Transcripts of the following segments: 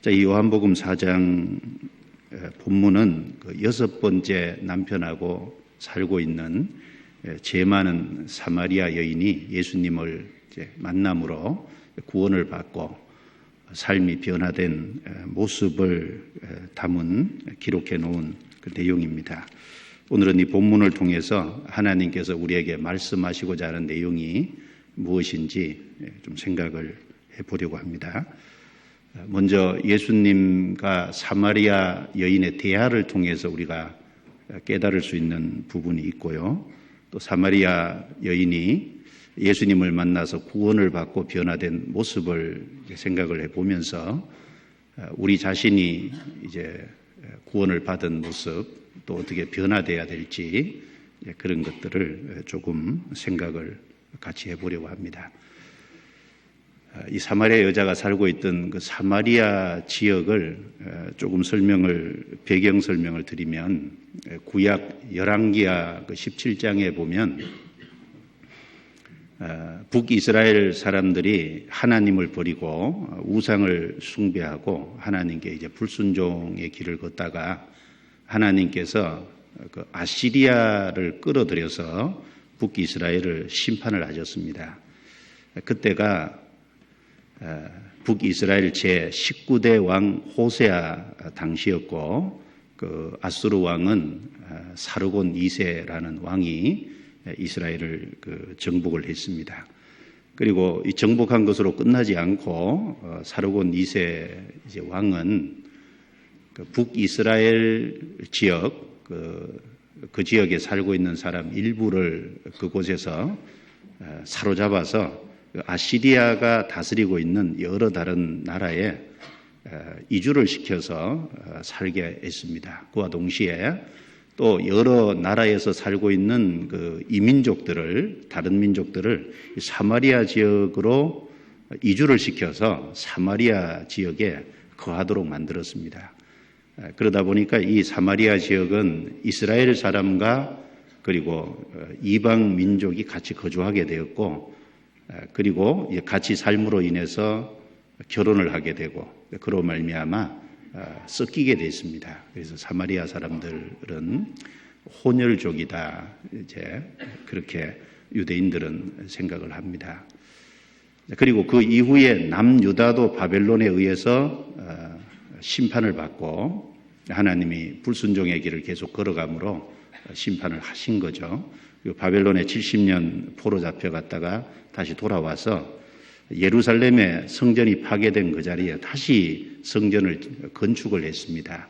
자, 이 요한복음 4장 본문은 그 6번째 남편하고 살고 있는 죄 많은 사마리아 여인이 예수님을 만남으로 구원을 받고 삶이 변화된 모습을 담은 기록해 놓은 그 내용입니다. 오늘은 이 본문을 통해서 하나님께서 우리에게 말씀하시고자 하는 내용이 무엇인지 좀 생각을 해보려고 합니다. 먼저 예수님과 사마리아 여인의 대화를 통해서 우리가 깨달을 수 있는 부분이 있고요. 또 사마리아 여인이 예수님을 만나서 구원을 받고 변화된 모습을 생각을 해보면서 우리 자신이 이제 구원을 받은 모습 또 어떻게 변화돼야 될지 그런 것들을 조금 생각을 같이 해보려고 합니다. 이 사마리아 여자가 살고 있던 그 사마리아 지역을 조금 배경 설명을 드리면 구약 열왕기하 그 17장에 보면 북이스라엘 사람들이 하나님을 버리고 우상을 숭배하고 하나님께 이제 불순종의 길을 걷다가 하나님께서 그 아시리아를 끌어들여서 북이스라엘을 심판을 하셨습니다. 그때가 북이스라엘 제19대 왕 호세아 당시였고 그 아수르 왕은 사르곤 2세라는 왕이 이스라엘을 정복을 했습니다. 그리고 이 정복한 것으로 끝나지 않고 사르곤 2세 이제 왕은 그 북이스라엘 지역 그 지역에 살고 있는 사람 일부를 그곳에서 사로잡아서 아시리아가 다스리고 있는 여러 다른 나라에 이주를 시켜서 살게 했습니다. 그와 동시에 또 여러 나라에서 살고 있는 그 다른 민족들을 사마리아 지역으로 이주를 시켜서 사마리아 지역에 거하도록 만들었습니다. 그러다 보니까 이 사마리아 지역은 이스라엘 사람과 그리고 이방 민족이 같이 거주하게 되었고 그리고 같이 삶으로 인해서 결혼을 하게 되고 그로 말미암아 섞이게 됐습니다. 그래서 사마리아 사람들은 혼혈족이다 이제 그렇게 유대인들은 생각을 합니다. 그리고 그 이후에 남유다도 바벨론에 의해서 심판을 받고 하나님이 불순종의 길을 계속 걸어가므로 심판을 하신 거죠. 그리고 바벨론에 70년 포로 잡혀갔다가 다시 돌아와서 예루살렘에 성전이 파괴된 그 자리에 다시 성전을 건축을 했습니다.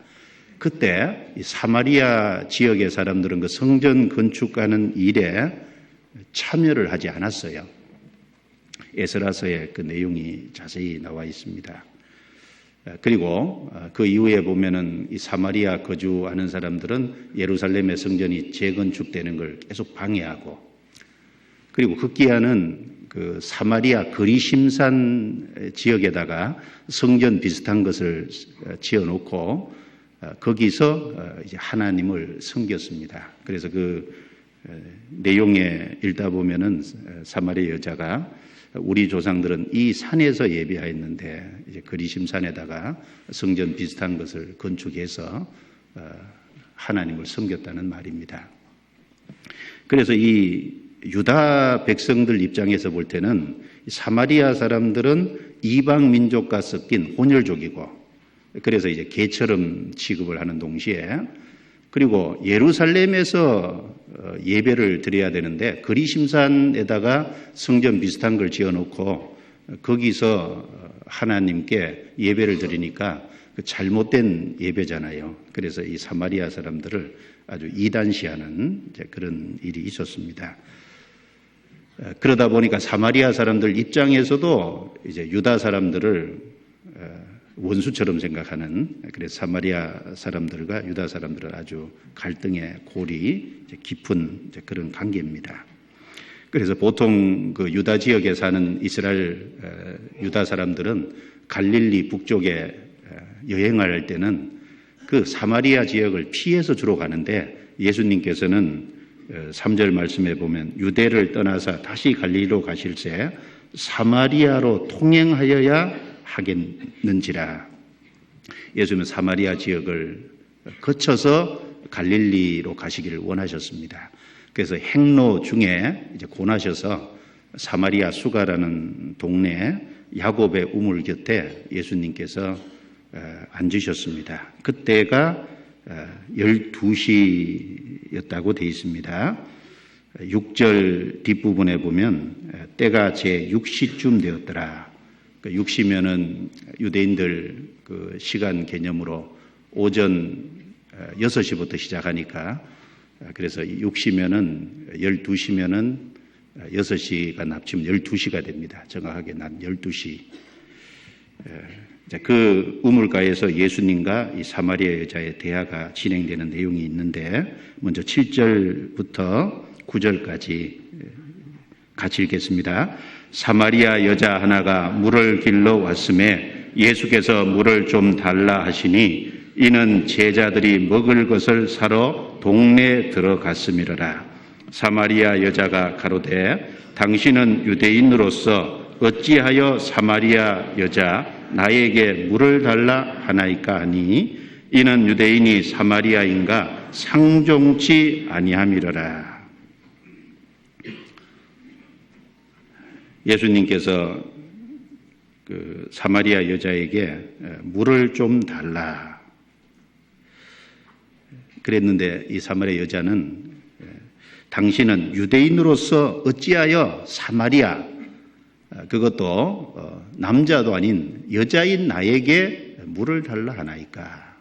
그때 이 사마리아 지역의 사람들은 그 성전 건축하는 일에 참여를 하지 않았어요. 에스라서에 그 내용이 자세히 나와 있습니다. 그리고 그 이후에 보면은 이 사마리아 거주하는 사람들은 예루살렘의 성전이 재건축되는 걸 계속 방해하고 그리고 급기야는 그 사마리아 거리심산 지역에다가 성전 비슷한 것을 지어놓고 거기서 이제 하나님을 섬겼습니다. 그래서 그 내용에 읽다 보면은 사마리아 여자가 우리 조상들은 이 산에서 예배하였는데 이제 거리심산에다가 성전 비슷한 것을 건축해서 하나님을 섬겼다는 말입니다. 그래서 이 유다 백성들 입장에서 볼 때는 사마리아 사람들은 이방 민족과 섞인 혼혈족이고 그래서 이제 개처럼 취급을 하는 동시에 그리고 예루살렘에서 예배를 드려야 되는데 거리심산에다가 성전 비슷한 걸 지어놓고 거기서 하나님께 예배를 드리니까 그 잘못된 예배잖아요. 그래서 이 사마리아 사람들을 아주 이단시하는 그런 일이 있었습니다. 그러다 보니까 사마리아 사람들 입장에서도 이제 유다 사람들을 원수처럼 생각하는 그래서 사마리아 사람들과 유다 사람들은 아주 갈등의 골이 깊은 그런 관계입니다. 그래서 보통 그 유다 지역에 사는 이스라엘 유다 사람들은 갈릴리 북쪽에 여행을 할 때는 그 사마리아 지역을 피해서 주로 가는데 예수님께서는 3절 말씀에 보면 유대를 떠나서 다시 갈릴리로 가실새 사마리아로 통행하여야 하겠는지라. 예수님은 사마리아 지역을 거쳐서 갈릴리로 가시기를 원하셨습니다. 그래서 행로 중에 이제 고나셔서 사마리아 수가라는 동네 야곱의 우물 곁에 예수님께서 앉으셨습니다. 그때가 12시였다고 되어 있습니다. 6절 뒷부분에 보면 때가 제 6시쯤 되었더라. 6시면은 유대인들 그 시간 개념으로 오전 6시부터 시작하니까 그래서 6시면은 12시면은 6시가 납치면 12시가 됩니다. 정확하게 낮 12시. 그 우물가에서 예수님과 이 사마리아 여자의 대화가 진행되는 내용이 있는데 먼저 7절부터 9절까지 같이 읽겠습니다. 사마리아 여자 하나가 물을 길러 왔음에 예수께서 물을 좀 달라 하시니 이는 제자들이 먹을 것을 사러 동네에 들어갔음이로라. 사마리아 여자가 가로되 당신은 유대인으로서 어찌하여 사마리아 여자 나에게 물을 달라 하나이까 하니 이는 유대인이 사마리아인가 상종치 아니함이로라. 예수님께서 그 사마리아 여자에게 물을 좀 달라 그랬는데 이 사마리아 여자는 당신은 유대인으로서 어찌하여 사마리아 그것도 남자도 아닌 여자인 나에게 물을 달라 하나이까.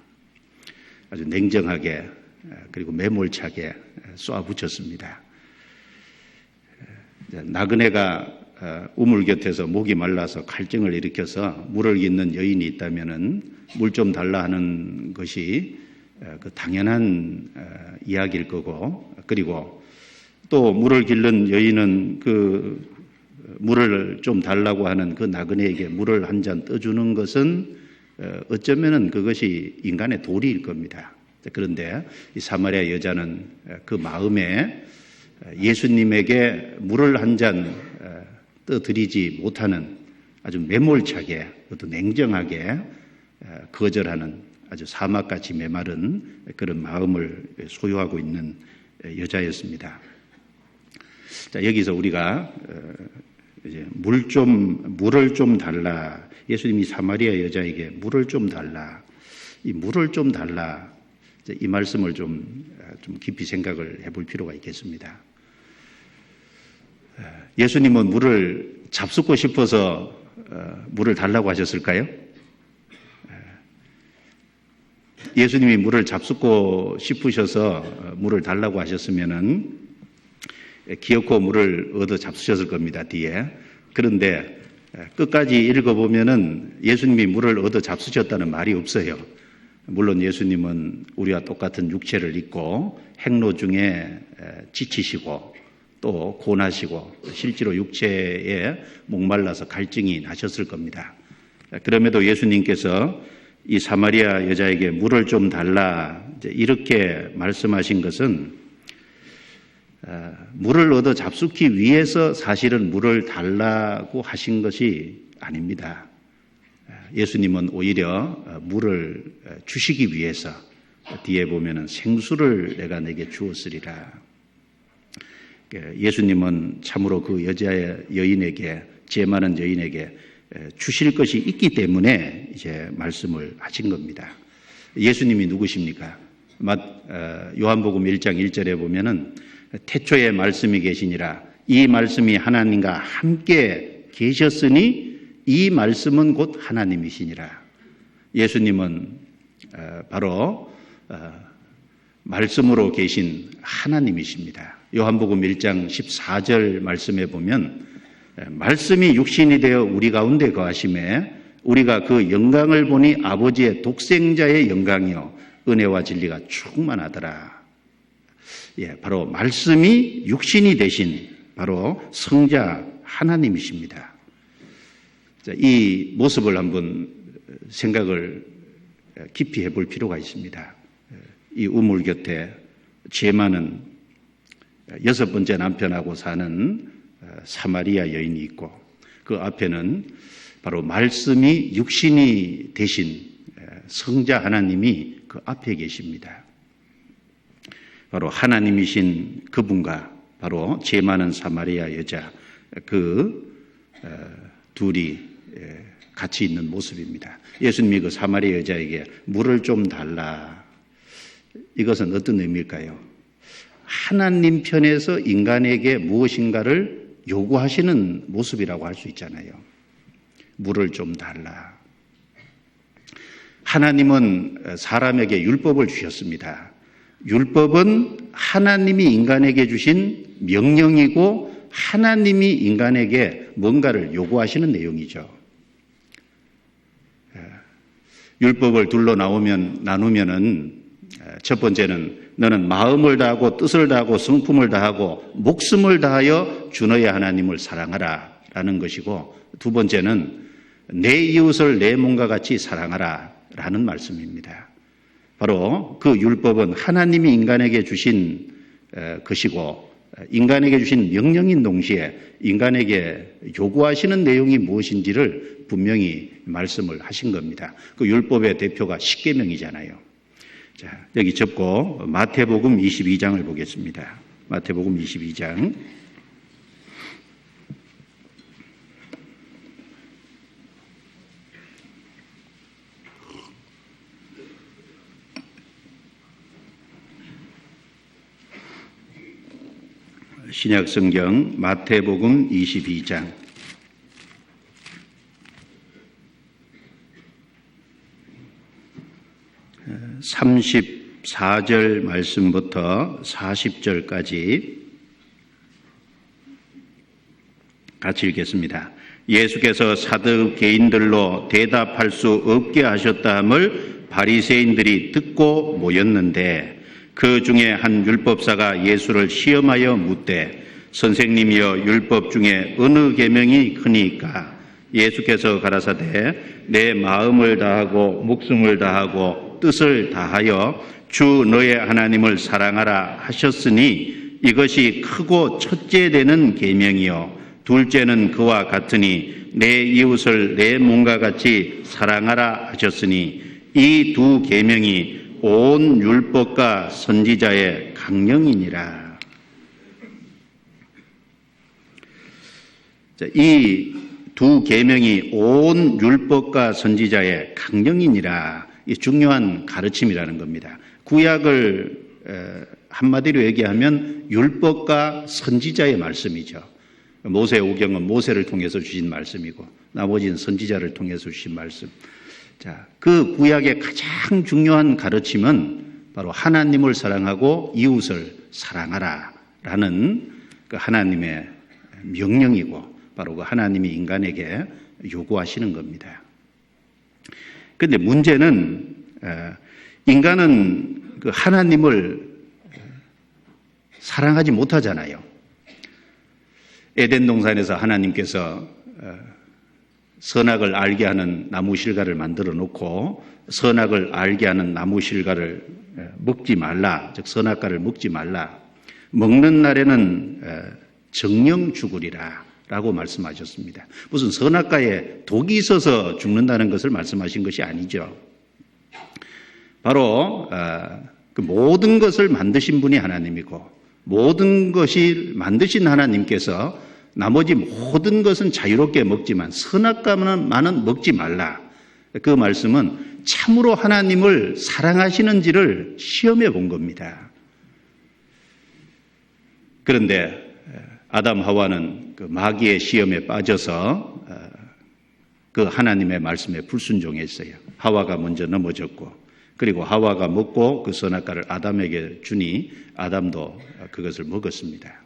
아주 냉정하게 그리고 매몰차게 쏘아붙였습니다. 나그네가 우물 곁에서 목이 말라서 갈증을 일으켜서 물을 깃는 여인이 있다면은 물 좀 달라 하는 것이 그 당연한 이야기일 거고, 그리고 또 물을 길는 여인은 그 물을 좀 달라고 하는 그 나그네에게 물을 한 잔 떠주는 것은 어쩌면은 그것이 인간의 도리일 겁니다. 그런데 이 사마리아 여자는 그 마음에 예수님에게 물을 한 잔 떠드리지 못하는 아주 매몰차게 또 냉정하게 거절하는 아주 사막같이 메마른 그런 마음을 소유하고 있는 여자였습니다. 자, 여기서 우리가 이제 물을 좀 달라. 예수님이 사마리아 여자에게 물을 좀 달라. 이 물을 좀 달라. 이 말씀을 좀 깊이 생각을 해볼 필요가 있겠습니다. 예수님은 물을 잡숫고 싶어서 물을 달라고 하셨을까요? 예수님이 물을 잡숫고 싶으셔서 물을 달라고 하셨으면은 기어코 물을 얻어 잡수셨을 겁니다, 뒤에. 그런데 끝까지 읽어보면은 예수님이 물을 얻어 잡수셨다는 말이 없어요. 물론 예수님은 우리와 똑같은 육체를 입고 행로 중에 지치시고 또 고나시고 실제로 육체에 목말라서 갈증이 나셨을 겁니다. 그럼에도 예수님께서 이 사마리아 여자에게 물을 좀 달라 이렇게 말씀하신 것은 물을 얻어 잡수기 위해서 사실은 물을 달라고 하신 것이 아닙니다. 예수님은 오히려 물을 주시기 위해서 뒤에 보면은 생수를 내가 내게 주었으리라. 예수님은 참으로 그 여인에게 죄 많은 여인에게 주실 것이 있기 때문에 이제 말씀을 하신 겁니다. 예수님이 누구십니까? 요한복음 1장 1절에 보면은 태초에 말씀이 계시니라 이 말씀이 하나님과 함께 계셨으니 이 말씀은 곧 하나님이시니라. 예수님은 바로 말씀으로 계신 하나님이십니다. 요한복음 1장 14절 말씀에 보면 말씀이 육신이 되어 우리 가운데 거하심에 우리가 그 영광을 보니 아버지의 독생자의 영광이요 은혜와 진리가 충만하더라. 바로 말씀이 육신이 되신 바로 성자 하나님이십니다. 이 모습을 한번 생각을 깊이 해볼 필요가 있습니다. 이 우물 곁에 죄 많은 6번째 남편하고 사는 사마리아 여인이 있고 그 앞에는 바로 말씀이 육신이 되신 성자 하나님이 그 앞에 계십니다. 바로 하나님이신 그분과 바로 죄 많은 사마리아 여자 둘이 같이 있는 모습입니다. 예수님이 그 사마리아 여자에게 물을 좀 달라. 이것은 어떤 의미일까요? 하나님 편에서 인간에게 무엇인가를 요구하시는 모습이라고 할 수 있잖아요. 물을 좀 달라. 하나님은 사람에게 율법을 주셨습니다. 율법은 하나님이 인간에게 주신 명령이고 하나님이 인간에게 뭔가를 요구하시는 내용이죠. 율법을 둘로 나누면은 첫 번째는 너는 마음을 다하고 뜻을 다하고 성품을 다하고 목숨을 다하여 주 너의 하나님을 사랑하라 라는 것이고, 두 번째는 내 이웃을 내 몸과 같이 사랑하라 라는 말씀입니다. 바로 그 율법은 하나님이 인간에게 주신 것이고 인간에게 주신 명령인 동시에 인간에게 요구하시는 내용이 무엇인지를 분명히 말씀을 하신 겁니다. 그 율법의 대표가 십계명이잖아요. 자, 여기 접고 마태복음 22장을 보겠습니다. 마태복음 22장. 신약성경 마태복음 22장 34절 말씀부터 40절까지 같이 읽겠습니다. 예수께서 사두개인들로 대답할 수 없게 하셨다함을 바리새인들이 듣고 모였는데, 그 중에 한 율법사가 예수를 시험하여 묻되 선생님이여 율법 중에 어느 계명이 크니까? 예수께서 가라사대 내 마음을 다하고 목숨을 다하고 뜻을 다하여 주 너의 하나님을 사랑하라 하셨으니 이것이 크고 첫째 되는 계명이요 둘째는 그와 같으니 내 이웃을 내 몸과 같이 사랑하라 하셨으니 이 두 계명이 온 율법과 선지자의 강령이니라. 이 두 계명이 온 율법과 선지자의 강령이니라. 이 중요한 가르침이라는 겁니다. 구약을 한마디로 얘기하면 율법과 선지자의 말씀이죠. 모세오경은 모세를 통해서 주신 말씀이고 나머지는 선지자를 통해서 주신 말씀. 자, 그 구약의 가장 중요한 가르침은 바로 하나님을 사랑하고 이웃을 사랑하라라는 그 하나님의 명령이고 바로 그 하나님이 인간에게 요구하시는 겁니다. 그런데 문제는 인간은 그 하나님을 사랑하지 못하잖아요. 에덴 동산에서 하나님께서 선악을 알게 하는 나무 실과를 만들어 놓고 선악을 알게 하는 나무 실과를 먹지 말라, 즉 선악과를 먹지 말라, 먹는 날에는 정령 죽으리라 라고 말씀하셨습니다. 무슨 선악과에 독이 있어서 죽는다는 것을 말씀하신 것이 아니죠. 바로 그 모든 것을 만드신 분이 하나님이고 모든 것이 만드신 하나님께서 나머지 모든 것은 자유롭게 먹지만 선악과만은 먹지 말라. 그 말씀은 참으로 하나님을 사랑하시는지를 시험해 본 겁니다. 그런데 아담 하와는 그 마귀의 시험에 빠져서 그 하나님의 말씀에 불순종했어요. 하와가 먼저 넘어졌고 그리고 하와가 먹고 그 선악과를 아담에게 주니 아담도 그것을 먹었습니다.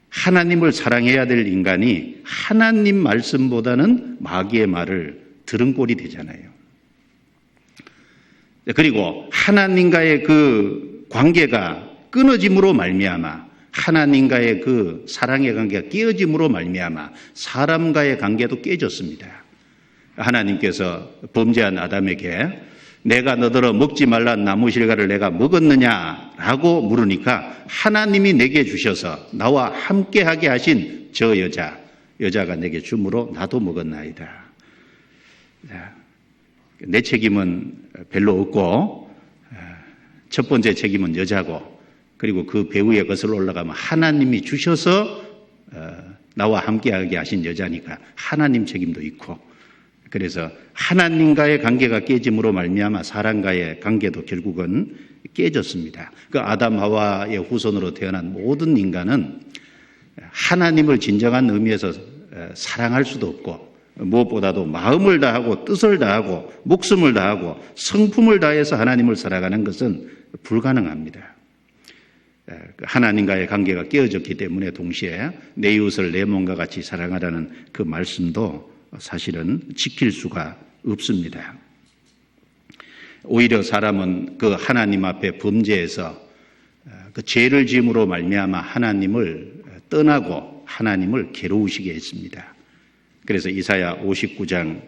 하나님을 사랑해야 될 인간이 하나님 말씀보다는 마귀의 말을 들은 꼴이 되잖아요. 그리고 하나님과의 그 관계가 끊어짐으로 말미암아 하나님과의 그 사랑의 관계가 깨어짐으로 말미암아 사람과의 관계도 깨졌습니다. 하나님께서 범죄한 아담에게 내가 너더러 먹지 말란 나무 실과를 내가 먹었느냐라고 물으니까 하나님이 내게 주셔서 나와 함께하게 하신 저 여자가 내게 주므로 나도 먹었나이다. 내 책임은 별로 없고 첫 번째 책임은 여자고 그리고 그 배후에 거슬러 올라가면 하나님이 주셔서 나와 함께하게 하신 여자니까 하나님 책임도 있고 그래서 하나님과의 관계가 깨짐으로 말미암아 사람과의 관계도 결국은 깨졌습니다. 그 아담 하와의 후손으로 태어난 모든 인간은 하나님을 진정한 의미에서 사랑할 수도 없고 무엇보다도 마음을 다하고 뜻을 다하고 목숨을 다하고 성품을 다해서 하나님을 살아가는 것은 불가능합니다. 하나님과의 관계가 깨어졌기 때문에 동시에 내 이웃을 내 몸과 같이 사랑하라는 그 말씀도 사실은 지킬 수가 없습니다. 오히려 사람은 그 하나님 앞에 범죄해서 그 죄를 지음으로 말미암아 하나님을 떠나고 하나님을 괴로우시게 했습니다. 그래서 이사야 59장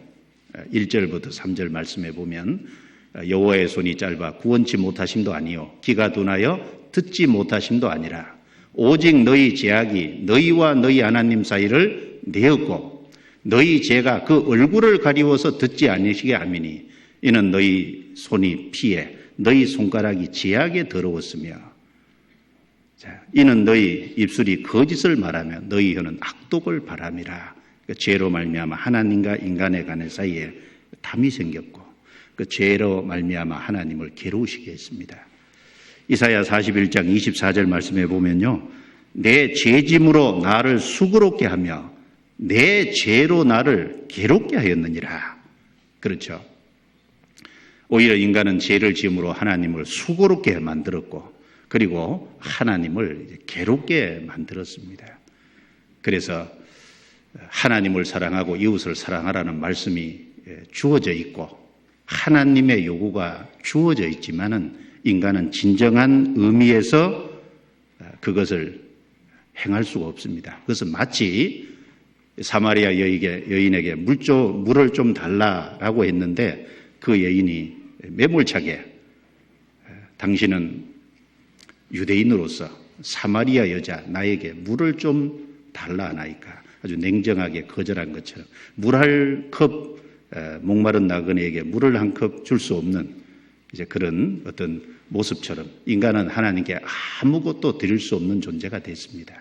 1절부터 3절 말씀에 보면 여호와의 손이 짧아 구원치 못하심도 아니요 귀가 둔하여 듣지 못하심도 아니라 오직 너희 죄악이 너희와 너희 하나님 사이를 내었고 너희 죄가 그 얼굴을 가리워서 듣지 아니시게 함이니 이는 너희 손이 피해 너희 손가락이 죄악에 더러웠으며 이는 너희 입술이 거짓을 말하며 너희 혀는 악독을 바람이라. 그 죄로 말미암아 하나님과 인간의 간의 사이에 담이 생겼고 그 죄로 말미암아 하나님을 괴로우시게 했습니다. 이사야 41장 24절 말씀에 보면요. 내 죄짐으로 나를 수고롭게 하며 내 죄로 나를 괴롭게 하였느니라. 그렇죠. 오히려 인간은 죄를 지음으로 하나님을 수고롭게 만들었고 그리고 하나님을 괴롭게 만들었습니다. 그래서 하나님을 사랑하고 이웃을 사랑하라는 말씀이 주어져 있고 하나님의 요구가 주어져 있지만은 인간은 진정한 의미에서 그것을 행할 수가 없습니다. 그것은 마치 사마리아 여인에게 물을 좀 달라라고 했는데 그 여인이 매몰차게 당신은 유대인으로서 사마리아 여자 나에게 물을 좀 달라 하나이까 아주 냉정하게 거절한 것처럼 물 한 컵 목마른 나그네에게 물을 한 컵 줄 수 없는 이제 그런 어떤 모습처럼 인간은 하나님께 아무것도 드릴 수 없는 존재가 됐습니다.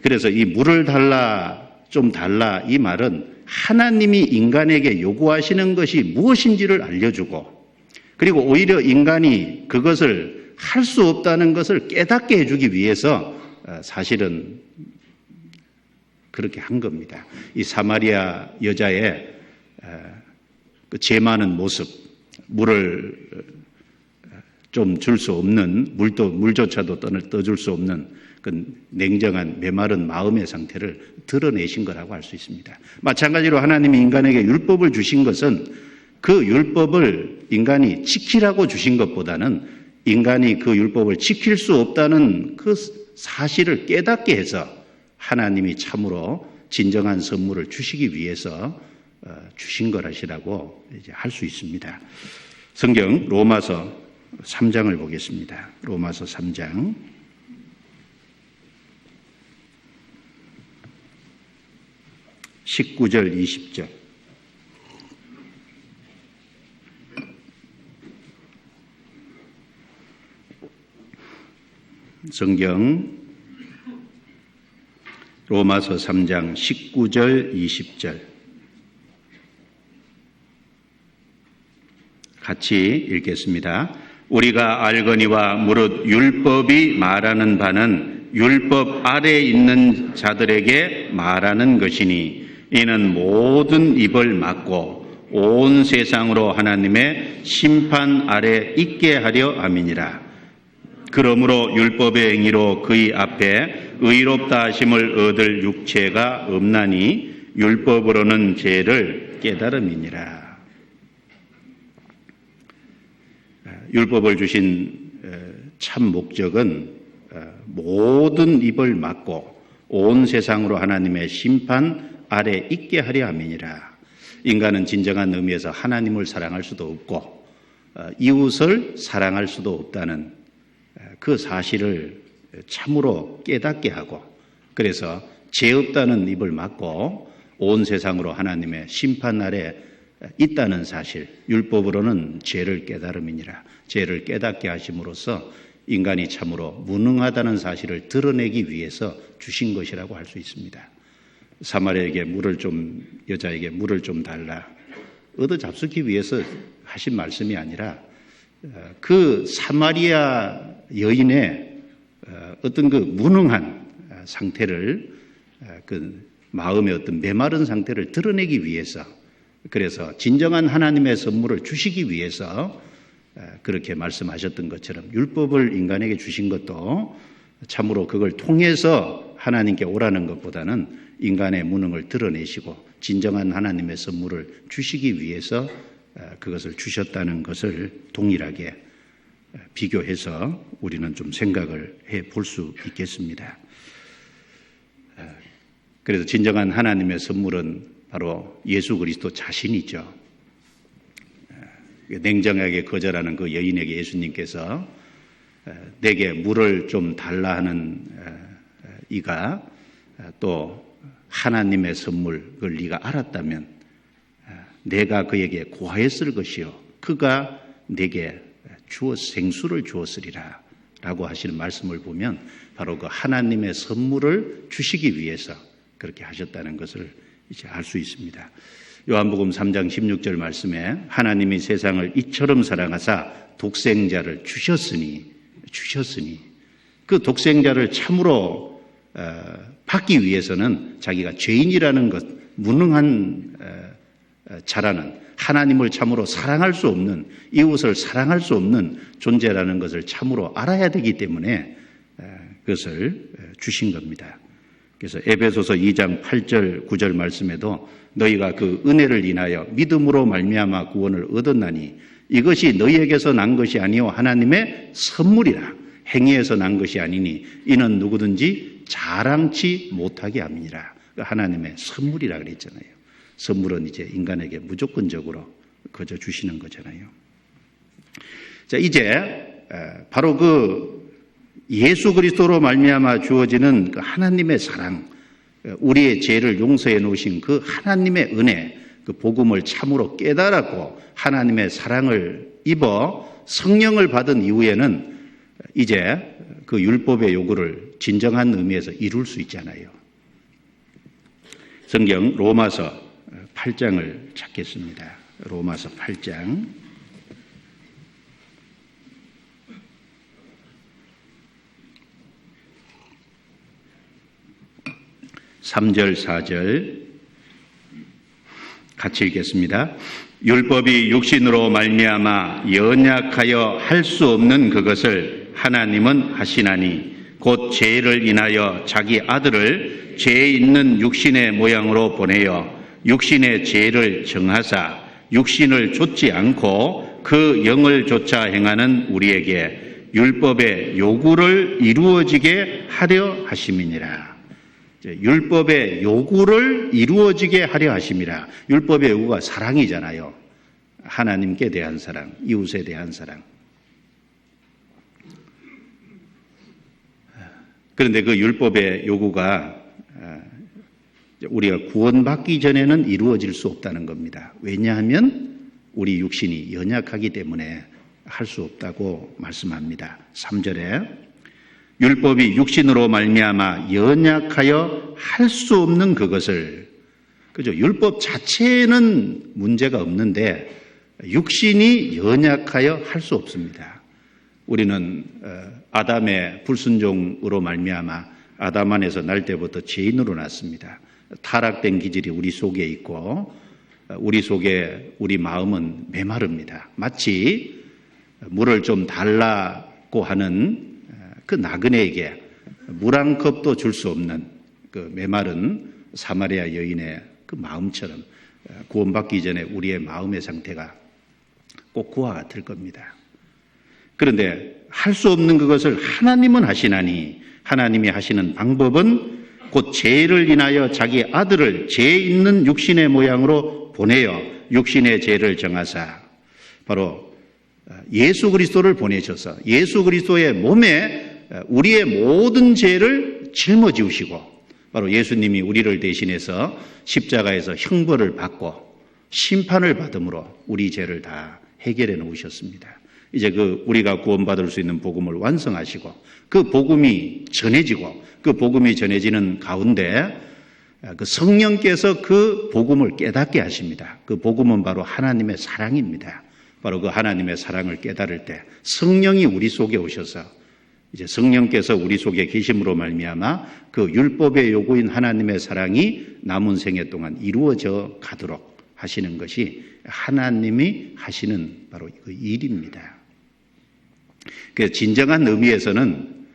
그래서 이 물을 달라 좀 달라 이 말은 하나님이 인간에게 요구하시는 것이 무엇인지를 알려주고 그리고 오히려 인간이 그것을 할 수 없다는 것을 깨닫게 해주기 위해서 사실은 그렇게 한 겁니다. 이 사마리아 여자의 그 죄 많은 모습, 물을 좀 줄 수 없는, 물조차도 떠줄 수 없는 그 냉정한 메마른 마음의 상태를 드러내신 거라고 할 수 있습니다. 마찬가지로 하나님이 인간에게 율법을 주신 것은 그 율법을 인간이 지키라고 주신 것보다는 인간이 그 율법을 지킬 수 없다는 그 사실을 깨닫게 해서 하나님이 참으로 진정한 선물을 주시기 위해서 주신 것이라고 이제 할 수 있습니다. 성경 로마서 3장을 보겠습니다. 로마서 3장 19절 20절 성경 로마서 3장 19절 20절 같이 읽겠습니다. 우리가 알거니와 무릇 율법이 말하는 바는 율법 아래에 있는 자들에게 말하는 것이니 이는 모든 입을 막고 온 세상으로 하나님의 심판 아래 있게 하려 함이니라. 그러므로 율법의 행위로 그의 앞에 의롭다 하심을 얻을 육체가 없나니 율법으로는 죄를 깨달음이니라. 율법을 주신 참 목적은 모든 입을 막고 온 세상으로 하나님의 심판 아래 있게 하려 함이니라. 인간은 진정한 의미에서 하나님을 사랑할 수도 없고 이웃을 사랑할 수도 없다는 그 사실을 참으로 깨닫게 하고 그래서 죄 없다는 입을 막고 온 세상으로 하나님의 심판 아래 있다는 사실, 율법으로는 죄를 깨달음이니라. 죄를 깨닫게 하심으로써 인간이 참으로 무능하다는 사실을 드러내기 위해서 주신 것이라고 할 수 있습니다. 사마리아에게 여자에게 물을 좀 달라 얻어 잡수기 위해서 하신 말씀이 아니라 그 사마리아 여인의 어떤 그 무능한 상태를, 그 마음의 어떤 메마른 상태를 드러내기 위해서, 그래서 진정한 하나님의 선물을 주시기 위해서 그렇게 말씀하셨던 것처럼 율법을 인간에게 주신 것도 참으로 그걸 통해서 하나님께 오라는 것보다는 인간의 무능을 드러내시고 진정한 하나님의 선물을 주시기 위해서 그것을 주셨다는 것을 동일하게 비교해서 우리는 좀 생각을 해 볼 수 있겠습니다. 그래서 진정한 하나님의 선물은 바로 예수 그리스도 자신이죠. 냉정하게 거절하는 그 여인에게 예수님께서 내게 물을 좀 달라 하는 이가 또 하나님의 선물을 네가 알았다면 내가 그에게 고하였을 것이요 그가 내게 생수를 주었으리라 라고 하시는 말씀을 보면 바로 그 하나님의 선물을 주시기 위해서 그렇게 하셨다는 것을 이제 알 수 있습니다. 요한복음 3장 16절 말씀에 하나님이 세상을 이처럼 사랑하사 독생자를 주셨으니 그 독생자를 참으로 받기 위해서는 자기가 죄인이라는 것, 무능한 자라는, 하나님을 참으로 사랑할 수 없는, 이웃을 사랑할 수 없는 존재라는 것을 참으로 알아야 되기 때문에 그것을 주신 겁니다. 그래서 에베소서 2장 8절 9절 말씀에도 너희가 그 은혜를 인하여 믿음으로 말미암아 구원을 얻었나니 이것이 너희에게서 난 것이 아니요 하나님의 선물이라. 행위에서 난 것이 아니니 이는 누구든지 자랑치 못하게 함이니라. 하나님의 선물이라 그랬잖아요. 선물은 이제 인간에게 무조건적으로 거저 주시는 거잖아요. 자, 이제 바로 그 예수 그리스도로 말미암아 주어지는 그 하나님의 사랑, 우리의 죄를 용서해 놓으신 그 하나님의 은혜, 그 복음을 참으로 깨달았고 하나님의 사랑을 입어 성령을 받은 이후에는 이제 그 율법의 요구를 진정한 의미에서 이룰 수 있잖아요. 성경 로마서 8장을 찾겠습니다. 로마서 8장. 3절 4절 같이 읽겠습니다. 율법이 육신으로 말미암아 연약하여 할 수 없는 그것을 하나님은 하시나니 곧 죄를 인하여 자기 아들을 죄 있는 육신의 모양으로 보내어 육신의 죄를 정하사 육신을 좇지 않고 그 영을 좇아 행하는 우리에게 율법의 요구를 이루어지게 하려 하심이니라. 율법의 요구를 이루어지게 하려 하심이라. 율법의 요구가 사랑이잖아요. 하나님께 대한 사랑, 이웃에 대한 사랑. 그런데 그 율법의 요구가 우리가 구원받기 전에는 이루어질 수 없다는 겁니다. 왜냐하면 우리 육신이 연약하기 때문에 할 수 없다고 말씀합니다. 3절에 율법이 육신으로 말미암아 연약하여 할 수 없는 그것을, 그죠? 율법 자체는 문제가 없는데 육신이 연약하여 할 수 없습니다. 우리는 아담의 불순종으로 말미암아 아담 안에서 날 때부터 죄인으로 났습니다. 타락된 기질이 우리 속에 있고 우리 속에 우리 마음은 메마릅니다. 마치 물을 좀 달라고 하는 그 나그네에게 물 한 컵도 줄 수 없는 그 메마른 사마리아 여인의 그 마음처럼 구원받기 전에 우리의 마음의 상태가 꼭 그와 같을 겁니다. 그런데 할 수 없는 그것을 하나님은 하시나니 하나님이 하시는 방법은 곧 죄를 인하여 자기 아들을 죄 있는 육신의 모양으로 보내어 육신의 죄를 정하사 바로 예수 그리스도를 보내셔서 예수 그리스도의 몸에 우리의 모든 죄를 짊어지우시고 바로 예수님이 우리를 대신해서 십자가에서 형벌을 받고 심판을 받음으로 우리 죄를 다 해결해 놓으셨습니다. 이제 우리가 구원받을 수 있는 복음을 완성하시고 그 복음이 전해지고 그 복음이 전해지는 가운데 그 성령께서 그 복음을 깨닫게 하십니다. 그 복음은 바로 하나님의 사랑입니다. 바로 그 하나님의 사랑을 깨달을 때 성령이 우리 속에 오셔서 이제 성령께서 우리 속에 계심으로 말미암아 그 율법의 요구인 하나님의 사랑이 남은 생애 동안 이루어져 가도록 하시는 것이 하나님이 하시는 바로 그 일입니다. 그래서 진정한 의미에서는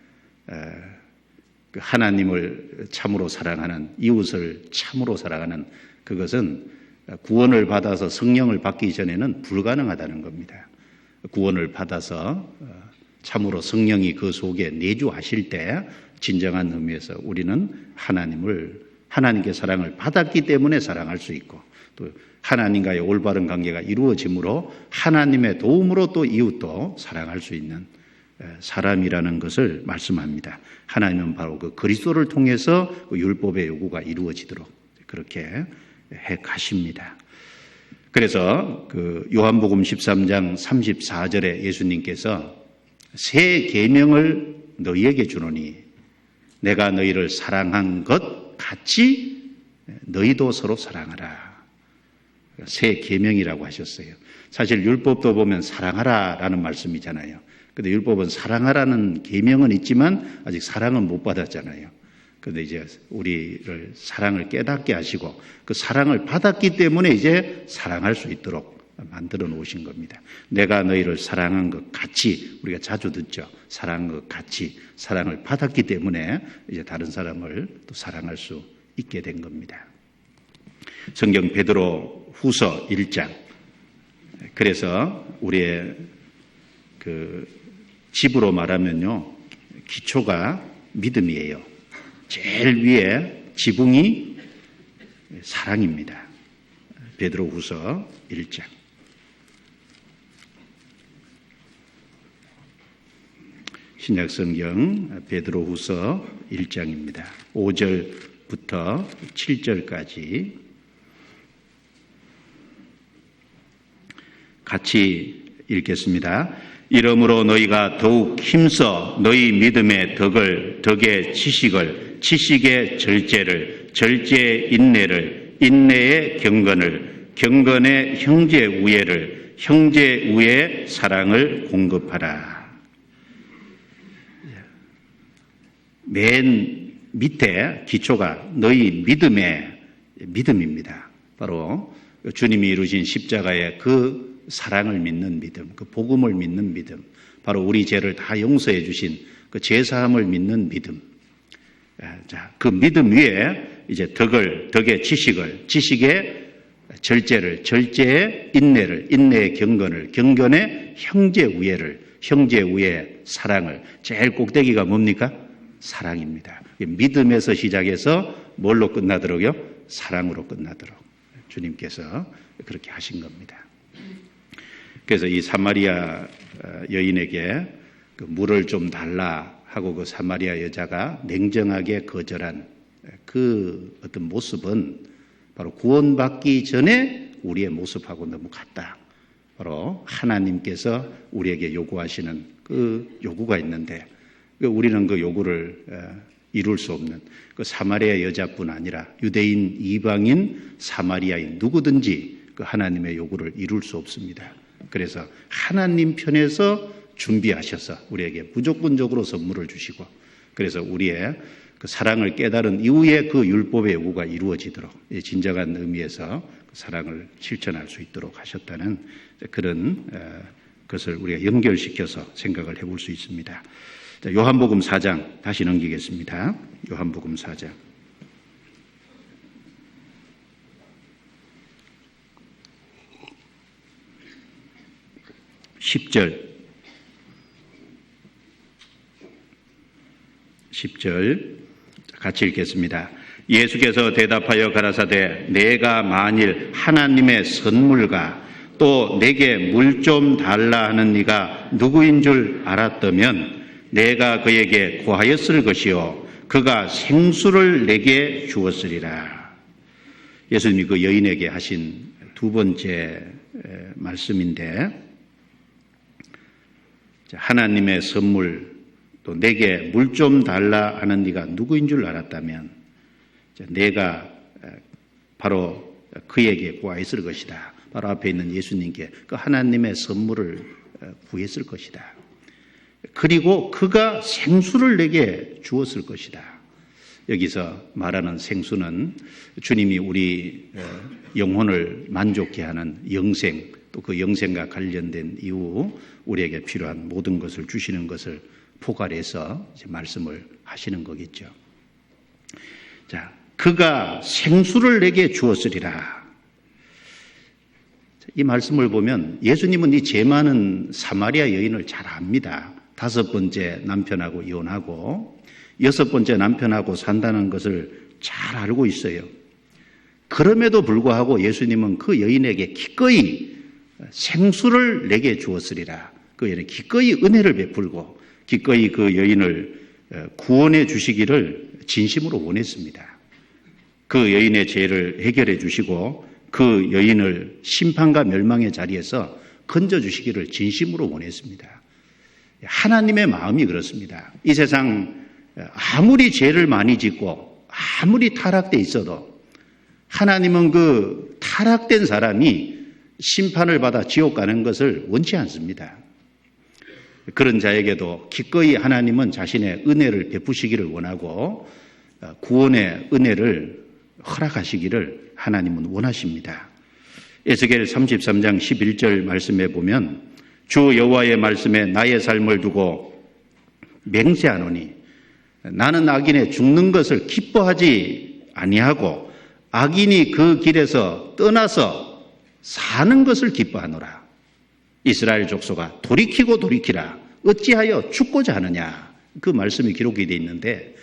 하나님을 참으로 사랑하는, 이웃을 참으로 사랑하는 그것은 구원을 받아서 성령을 받기 전에는 불가능하다는 겁니다. 구원을 받아서 참으로 성령이 그 속에 내주하실 때 진정한 의미에서 우리는 하나님께 사랑을 받았기 때문에 사랑할 수 있고 또 하나님과의 올바른 관계가 이루어지므로 하나님의 도움으로 또 이웃도 사랑할 수 있는 사람이라는 것을 말씀합니다. 하나님은 바로 그 그리스도를 통해서 그 율법의 요구가 이루어지도록 그렇게 해 가십니다. 그래서 그 요한복음 13장 34절에 예수님께서 새 계명을 너희에게 주노니 내가 너희를 사랑한 것 같이 너희도 서로 사랑하라. 새 계명이라고 하셨어요. 사실 율법도 보면 사랑하라라는 말씀이잖아요. 근데 율법은 사랑하라는 계명은 있지만 아직 사랑은 못 받았잖아요. 근데 이제 우리를 사랑을 깨닫게 하시고 그 사랑을 받았기 때문에 이제 사랑할 수 있도록 만들어 놓으신 겁니다. 내가 너희를 사랑한 것 같이, 우리가 자주 듣죠. 사랑한 것 같이 사랑을 받았기 때문에 이제 다른 사람을 또 사랑할 수 있게 된 겁니다. 성경 베드로 후서 1장. 그래서 우리의 그 집으로 말하면요, 기초가 믿음이에요. 제일 위에 지붕이 사랑입니다. 베드로 후서 1장. 신약성경 베드로 후서 1장입니다. 5절부터 7절까지 같이 읽겠습니다. 이러므로 너희가 더욱 힘써 너희 믿음의 덕의 지식을, 지식의 절제를, 절제의 인내를, 인내의 경건을, 경건의 형제 우애를, 형제 우애의 사랑을 공급하라. 맨 밑에 기초가 너희 믿음입니다. 바로 주님이 이루신 십자가의 그 사랑을 믿는 믿음, 그 복음을 믿는 믿음, 바로 우리 죄를 다 용서해 주신 그 죄사함을 믿는 믿음. 자, 그 믿음 위에 이제 덕의 지식을, 지식의 절제를, 절제의 인내를, 인내의 경건을, 경건의 형제 우애를, 형제 우애의 사랑을. 제일 꼭대기가 뭡니까? 사랑입니다. 믿음에서 시작해서 뭘로 끝나도록요? 사랑으로 끝나도록 주님께서 그렇게 하신 겁니다. 그래서 이 사마리아 여인에게 그 물을 좀 달라 하고 그 사마리아 여자가 냉정하게 거절한 그 어떤 모습은 바로 구원받기 전에 우리의 모습하고 너무 같다. 바로 하나님께서 우리에게 요구하시는 그 요구가 있는데 우리는 그 요구를 이룰 수 없는 그 사마리아 여자뿐 아니라 유대인, 이방인, 사마리아인 누구든지 그 하나님의 요구를 이룰 수 없습니다. 그래서 하나님 편에서 준비하셔서 우리에게 무조건적으로 선물을 주시고 그래서 우리의 그 사랑을 깨달은 이후에 그 율법의 요구가 이루어지도록 진정한 의미에서 그 사랑을 실천할 수 있도록 하셨다는 그런 것을 우리가 연결시켜서 생각을 해볼 수 있습니다. 자, 요한복음 4장 다시 넘기겠습니다. 요한복음 4장. 10절 같이 읽겠습니다. 예수께서 대답하여 가라사대 내가 만일 하나님의 선물과 또 내게 물 좀 달라 하는 네가 누구인 줄 알았다면 내가 그에게 구하였을 것이요 그가 생수를 내게 주었으리라. 예수님이 그 여인에게 하신 두 번째 말씀인데, 하나님의 선물, 또 내게 물 좀 달라 하는 네가 누구인 줄 알았다면 내가 바로 그에게 구하였을 것이다. 바로 앞에 있는 예수님께 그 하나님의 선물을 구했을 것이다. 그리고 그가 생수를 내게 주었을 것이다. 여기서 말하는 생수는 주님이 우리 영혼을 만족케 하는 영생, 또 그 영생과 관련된 이후 우리에게 필요한 모든 것을 주시는 것을 포괄해서 이제 말씀을 하시는 거겠죠. 자, 그가 생수를 내게 주었으리라. 이 말씀을 보면 예수님은 이 죄 많은 사마리아 여인을 잘 압니다. 5번째 남편하고 이혼하고 6번째 남편하고 산다는 것을 잘 알고 있어요. 그럼에도 불구하고 예수님은 그 여인에게 기꺼이 생수를 내게 주었으리라. 그 여인에 기꺼이 은혜를 베풀고 기꺼이 그 여인을 구원해 주시기를 진심으로 원했습니다. 그 여인의 죄를 해결해 주시고 그 여인을 심판과 멸망의 자리에서 건져 주시기를 진심으로 원했습니다. 하나님의 마음이 그렇습니다. 이 세상 아무리 죄를 많이 짓고 아무리 타락돼 있어도 하나님은 그 타락된 사람이 심판을 받아 지옥 가는 것을 원치 않습니다. 그런 자에게도 기꺼이 하나님은 자신의 은혜를 베푸시기를 원하고 구원의 은혜를 허락하시기를 하나님은 원하십니다. 에스겔 33장 11절 말씀에 보면 주 여호와의 말씀에 나의 삶을 두고 맹세하노니 나는 악인의 죽는 것을 기뻐하지 아니하고 악인이 그 길에서 떠나서 사는 것을 기뻐하노라. 이스라엘 족속아 돌이키고 돌이키라. 어찌하여 죽고자 하느냐. 그 말씀이 기록이 되어 있는데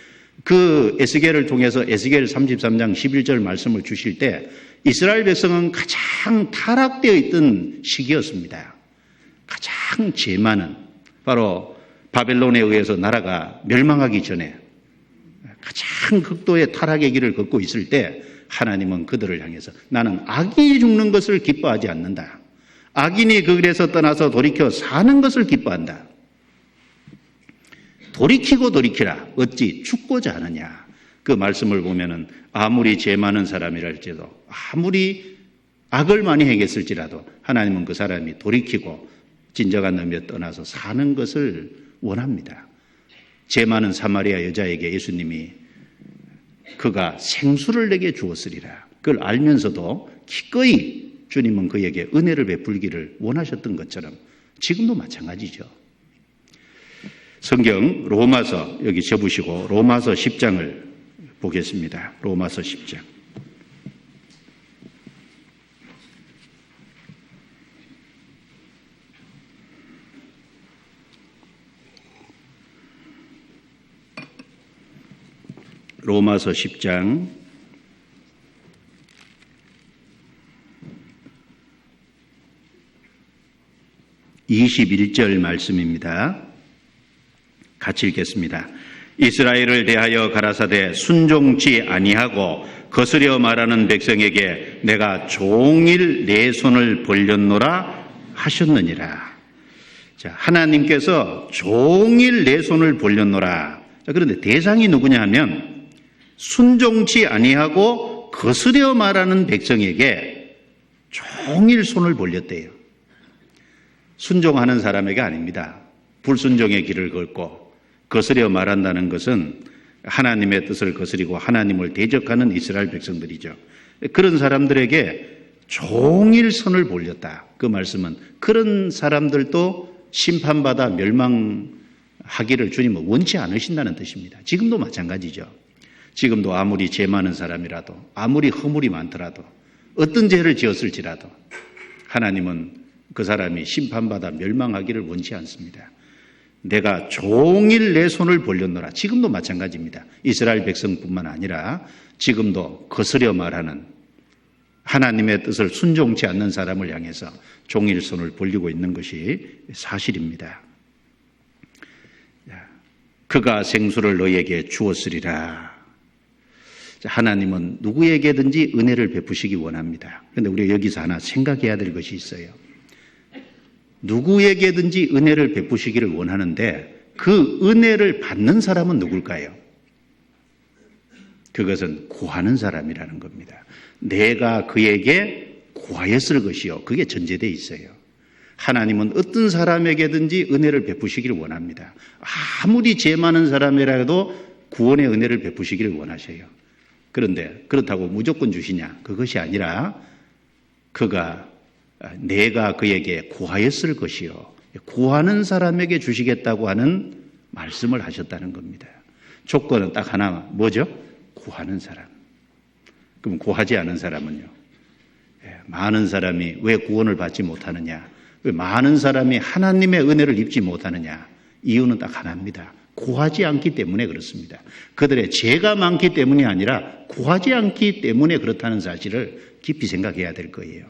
그 에스겔을 통해서 에스겔 33장 11절 말씀을 주실 때 이스라엘 백성은 가장 타락되어 있던 시기였습니다. 가장 죄 많은 바로 바벨론에 의해서 나라가 멸망하기 전에 가장 극도의 타락의 길을 걷고 있을 때 하나님은 그들을 향해서 나는 악인이 죽는 것을 기뻐하지 않는다. 악인이 그 길에서 떠나서 돌이켜 사는 것을 기뻐한다. 돌이키고 돌이키라. 어찌 죽고자 하느냐. 그 말씀을 보면은 아무리 죄 많은 사람이랄지라도 아무리 악을 많이 행했을지라도 하나님은 그 사람이 돌이키고 진정한 의미에 떠나서 사는 것을 원합니다. 죄 많은 사마리아 여자에게 예수님이 그가 생수를 내게 주었으리라. 그걸 알면서도 기꺼이 주님은 그에게 은혜를 베풀기를 원하셨던 것처럼 지금도 마찬가지죠. 성경 로마서 여기 접으시고 로마서 10장을 보겠습니다. 로마서 10장. 로마서 10장 21절 말씀입니다. 같이 읽겠습니다. 이스라엘을 대하여 가라사대 순종치 아니하고 거스려 말하는 백성에게 내가 종일 내 손을 벌렸노라 하셨느니라. 자, 하나님께서 종일 내 손을 벌렸노라. 자, 그런데 대상이 누구냐 하면 순종치 아니하고 거스려 말하는 백성에게 종일 손을 벌렸대요. 순종하는 사람에게 아닙니다. 불순종의 길을 걷고 거스려 말한다는 것은 하나님의 뜻을 거스리고 하나님을 대적하는 이스라엘 백성들이죠. 그런 사람들에게 종일 손을 벌렸다. 그 말씀은 그런 사람들도 심판받아 멸망하기를 주님은 원치 않으신다는 뜻입니다. 지금도 마찬가지죠. 지금도 아무리 죄 많은 사람이라도 아무리 허물이 많더라도 어떤 죄를 지었을지라도 하나님은 그 사람이 심판받아 멸망하기를 원치 않습니다. 내가 종일 내 손을 벌렸노라. 지금도 마찬가지입니다. 이스라엘 백성뿐만 아니라 지금도 거스려 말하는 하나님의 뜻을 순종치 않는 사람을 향해서 종일 손을 벌리고 있는 것이 사실입니다. 그가 생수를 너희에게 주었으리라. 하나님은 누구에게든지 은혜를 베푸시기 원합니다. 그런데 우리가 여기서 하나 생각해야 될 것이 있어요. 누구에게든지 은혜를 베푸시기를 원하는데 그 은혜를 받는 사람은 누굴까요? 그것은 구하는 사람이라는 겁니다. 내가 그에게 구하였을 것이요. 그게 전제되어 있어요. 하나님은 어떤 사람에게든지 은혜를 베푸시기를 원합니다. 아무리 죄 많은 사람이라도 구원의 은혜를 베푸시기를 원하셔요. 그런데 그렇다고 무조건 주시냐? 그것이 아니라 내가 그에게 구하였을 것이요. 구하는 사람에게 주시겠다고 하는 말씀을 하셨다는 겁니다. 조건은 딱 하나, 뭐죠? 구하는 사람. 그럼 구하지 않은 사람은요? 많은 사람이 왜 구원을 받지 못하느냐? 왜 많은 사람이 하나님의 은혜를 입지 못하느냐? 이유는 딱 하나입니다. 구하지 않기 때문에 그렇습니다. 그들의 죄가 많기 때문이 아니라 구하지 않기 때문에 그렇다는 사실을 깊이 생각해야 될 거예요.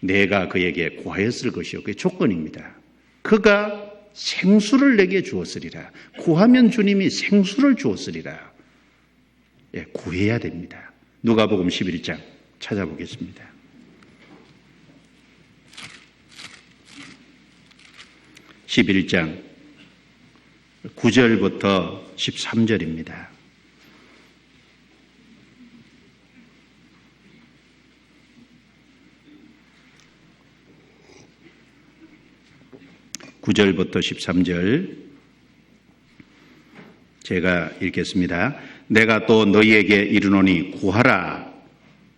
내가 그에게 구하였을 것이요. 그게 조건입니다. 그가 생수를 내게 주었으리라. 구하면 주님이 생수를 주었으리라. 구해야 됩니다. 누가복음 11장 찾아보겠습니다. 11장 9절부터 13절입니다. (9절부터 13절) 제가 읽겠습니다. 내가 또 너희에게 이르노니 구하라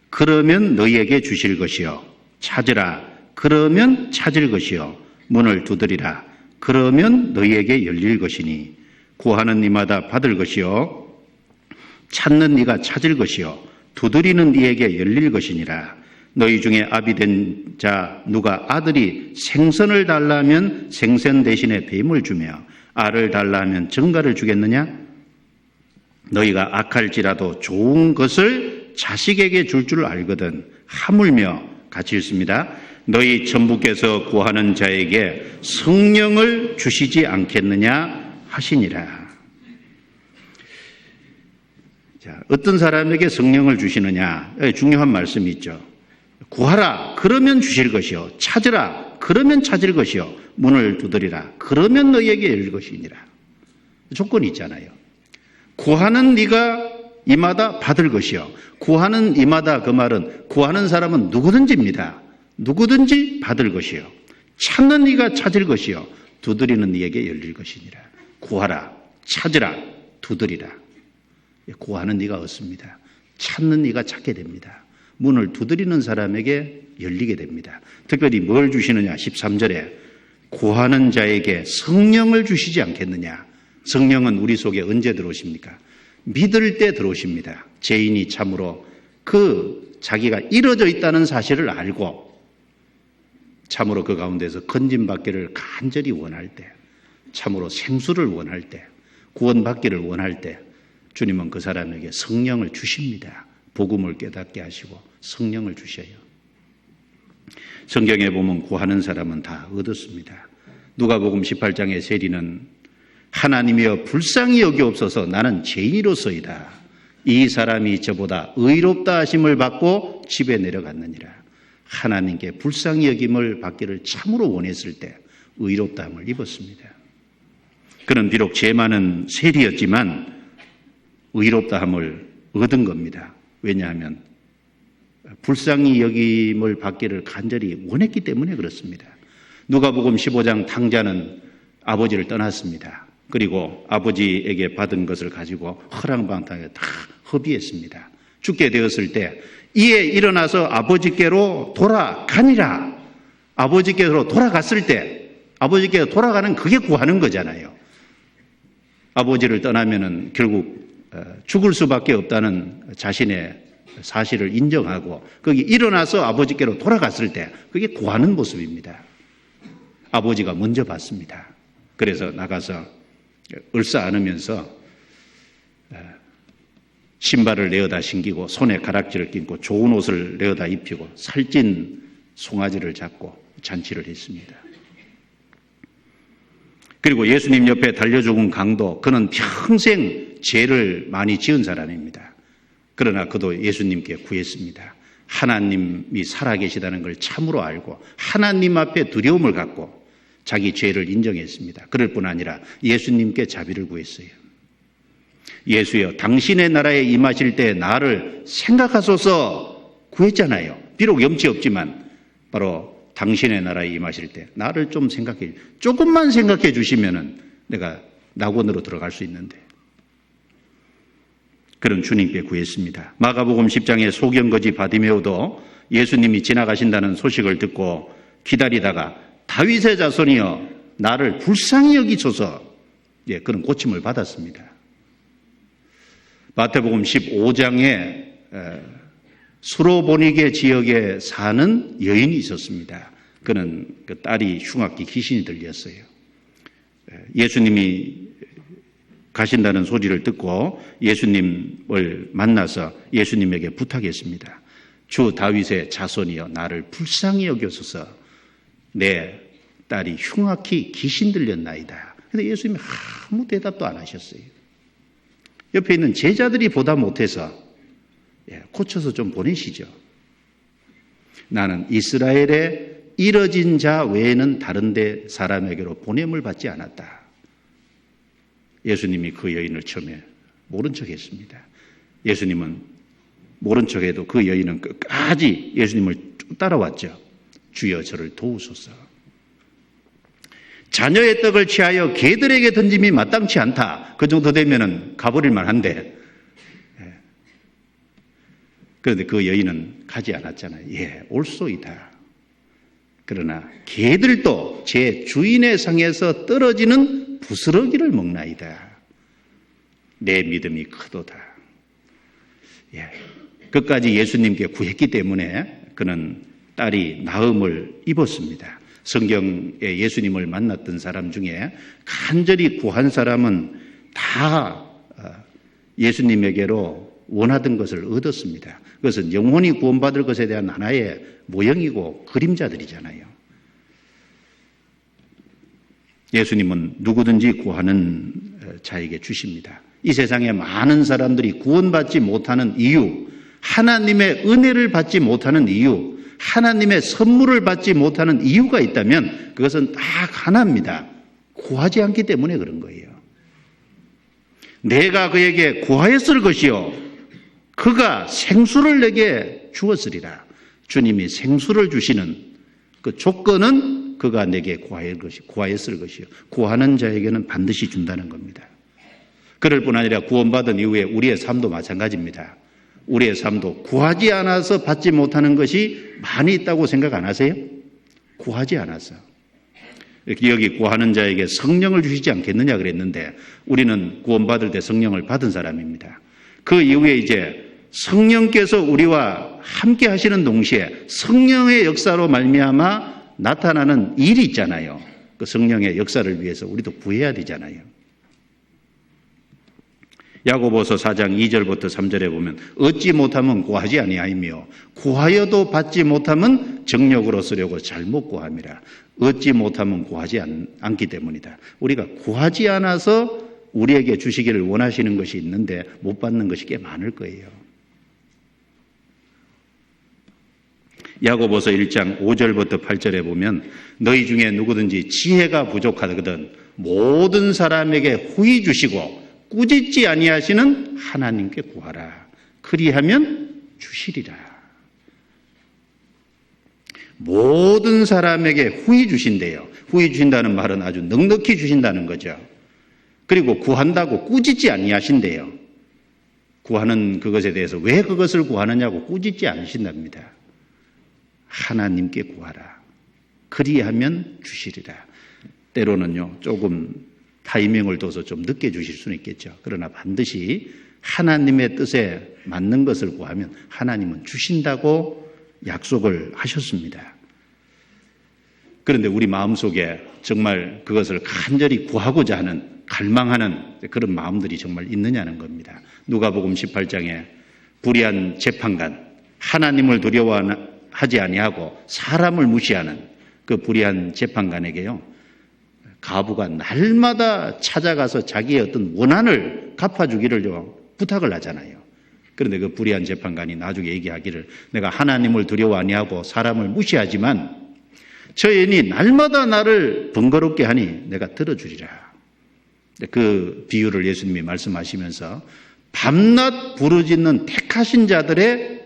그러면 너희에게 주실 것이요 찾으라 그러면 찾을 것이요 문을 두드리라 그러면 너희에게 열릴 것이니 구하는 이마다 받을 것이요 찾는 이가 찾을 것이요 두드리는 이에게 열릴 것이니라. 너희 중에 아비 된 자 누가 아들이 생선을 달라면 생선 대신에 뱀을 주며 알을 달라면 정갈을 주겠느냐? 너희가 악할지라도 좋은 것을 자식에게 줄 줄 알거든. 하물며 같이 읽습니다. 너희 천부께서 구하는 자에게 성령을 주시지 않겠느냐 하시니라. 자, 어떤 사람에게 성령을 주시느냐? 중요한 말씀이 있죠. 구하라 그러면 주실 것이요 찾으라 그러면 찾을 것이요 문을 두드리라 그러면 너희에게 열릴 것이니라. 조건이 있잖아요. 구하는 네가 이마다 받을 것이요 구하는 이마다 그 말은 구하는 사람은 누구든지입니다. 누구든지 받을 것이요 찾는 네가 찾을 것이요 두드리는 네에게 열릴 것이니라. 구하라 찾으라 두드리라. 구하는 네가 얻습니다. 찾는 네가 찾게 됩니다. 문을 두드리는 사람에게 열리게 됩니다. 특별히 뭘 주시느냐? 13절에 구하는 자에게 성령을 주시지 않겠느냐? 성령은 우리 속에 언제 들어오십니까? 믿을 때 들어오십니다. 죄인이 참으로 자기가 이루어져 있다는 사실을 알고 참으로 그 가운데서 건진받기를 간절히 원할 때, 참으로 생수를 원할 때, 구원받기를 원할 때 주님은 그 사람에게 성령을 주십니다. 복음을 깨닫게 하시고 성령을 주셔요. 성경에 보면 구하는 사람은 다 얻었습니다. 누가복음 18장의 세리는 하나님이여 불쌍히 여기옵소서 나는 죄인이로소이다. 이 사람이 저보다 의롭다 하심을 받고 집에 내려갔느니라. 하나님께 불쌍히 여김을 받기를 참으로 원했을 때 의롭다함을 입었습니다. 그는 비록 죄 많은 세리였지만 의롭다함을 얻은 겁니다. 왜냐하면 불쌍히 여김을 받기를 간절히 원했기 때문에 그렇습니다. 누가복음 15장 탕자는 아버지를 떠났습니다. 그리고 아버지에게 받은 것을 가지고 허랑방탕에 다 허비했습니다. 죽게 되었을 때 이에 일어나서 아버지께로 돌아가니라. 아버지께로 돌아갔을 때 아버지께로 돌아가는 그게 구하는 거잖아요. 아버지를 떠나면은 결국 죽을 수밖에 없다는 자신의 사실을 인정하고 거기 일어나서 아버지께로 돌아갔을 때 그게 구하는 모습입니다. 아버지가 먼저 봤습니다. 그래서 나가서 을사 안으면서 신발을 내어다 신기고 손에 가락지를 끼고 좋은 옷을 내어다 입히고 살찐 송아지를 잡고 잔치를 했습니다. 그리고 예수님 옆에 달려 죽은 강도, 그는 평생 죄를 많이 지은 사람입니다. 그러나 그도 예수님께 구했습니다. 하나님이 살아계시다는 걸 참으로 알고 하나님 앞에 두려움을 갖고 자기 죄를 인정했습니다. 그럴 뿐 아니라 예수님께 자비를 구했어요. 예수여, 당신의 나라에 임하실 때 나를 생각하소서 구했잖아요. 비록 염치 없지만 바로 당신의 나라에 임하실 때 나를 좀 생각해, 조금만 생각해 주시면은 내가 낙원으로 들어갈 수 있는데, 그런 주님께 구했습니다. 마가복음 10장의 소경거지 바디메오도 예수님이 지나가신다는 소식을 듣고 기다리다가 다윗의 자손이여 나를 불쌍히 여기소서, 그런 고침을 받았습니다. 마태복음 15장에 수로보니게 지역에 사는 여인이 있었습니다. 그는 그 딸이 흉악기 귀신이 들렸어요. 예수님이 가신다는 소리를 듣고 예수님을 만나서 예수님에게 부탁했습니다. 주 다윗의 자손이여 나를 불쌍히 여겨소서, 내 딸이 흉악히 귀신 들렸나이다. 그런데 예수님이 아무 대답도 안 하셨어요. 옆에 있는 제자들이 보다 못해서 고쳐서 좀 보내시죠. 나는 이스라엘에 이뤄진 자 외에는 다른 데 사람에게로 보냄을 받지 않았다. 예수님이 그 여인을 처음에 모른 척했습니다. 예수님은 모른 척해도 그 여인은 끝까지 예수님을 쭉 따라왔죠. 주여 저를 도우소서. 자녀의 떡을 취하여 개들에게 던짐이 마땅치 않다. 그 정도 되면은 가버릴 만한데, 그런데 그 여인은 가지 않았잖아요. 옳소이다. 그러나 개들도 제 주인의 상에서 떨어지는 부스러기를 먹나이다. 내 믿음이 크도다. 끝까지 예수님께 구했기 때문에 그는 딸이 나음을 입었습니다. 성경에 예수님을 만났던 사람 중에 간절히 구한 사람은 다 예수님에게로 원하던 것을 얻었습니다. 그것은 영혼이 구원받을 것에 대한 하나의 모형이고 그림자들이잖아요. 예수님은 누구든지 구하는 자에게 주십니다. 이 세상에 많은 사람들이 구원받지 못하는 이유, 하나님의 은혜를 받지 못하는 이유, 하나님의 선물을 받지 못하는 이유가 있다면 그것은 다 하나입니다. 구하지 않기 때문에 그런 거예요. 내가 그에게 구하였을 것이요 그가 생수를 내게 주었으리라. 주님이 생수를 주시는 그 조건은 그가 내게 구하였을 것이요 구하는 자에게는 반드시 준다는 겁니다. 그럴 뿐 아니라 구원받은 이후에 우리의 삶도 마찬가지입니다. 우리의 삶도 구하지 않아서 받지 못하는 것이 많이 있다고 생각 안 하세요? 구하지 않아서. 여기 구하는 자에게 성령을 주시지 않겠느냐 그랬는데 우리는 구원받을 때 성령을 받은 사람입니다. 그 이후에 이제 성령께서 우리와 함께 하시는 동시에 성령의 역사로 말미암아 나타나는 일이 있잖아요. 그 성령의 역사를 위해서 우리도 구해야 되잖아요. 야고보서 4장 2절부터 3절에 보면 얻지 못하면 구하지 아니하이며 구하여도 받지 못하면 정욕으로 쓰려고 잘못 구함이라. 얻지 못하면 구하지 않기 때문이다. 우리가 구하지 않아서 우리에게 주시기를 원하시는 것이 있는데 못 받는 것이 꽤 많을 거예요. 야고보서 1장 5절부터 8절에 보면 너희 중에 누구든지 지혜가 부족하거든 모든 사람에게 후히 주시고 꾸짖지 아니하시는 하나님께 구하라. 그리하면 주시리라. 모든 사람에게 후히 주신대요. 후히 주신다는 말은 아주 넉넉히 주신다는 거죠. 그리고 구한다고 꾸짖지 아니하신대요. 구하는 그것에 대해서 왜 그것을 구하느냐고 꾸짖지 않으신답니다. 하나님께 구하라. 그리하면 주시리라. 때로는요, 조금 타이밍을 둬서 좀 늦게 주실 수는 있겠죠. 그러나 반드시 하나님의 뜻에 맞는 것을 구하면 하나님은 주신다고 약속을 하셨습니다. 그런데 우리 마음속에 정말 그것을 간절히 구하고자 하는, 갈망하는 그런 마음들이 정말 있느냐는 겁니다. 누가복음 18장에 불의한 재판관, 하나님을 두려워하지 아니하고 사람을 무시하는 그 불의한 재판관에게요, 과부가 날마다 찾아가서 자기의 어떤 원한을 갚아주기를 부탁을 하잖아요. 그런데 그 불의한 재판관이 나중에 얘기하기를 내가 하나님을 두려워 아니하고 사람을 무시하지만 저 인이 날마다 나를 번거롭게 하니 내가 들어주리라. 그 비유를 예수님이 말씀하시면서 밤낮 부르짖는 택하신 자들의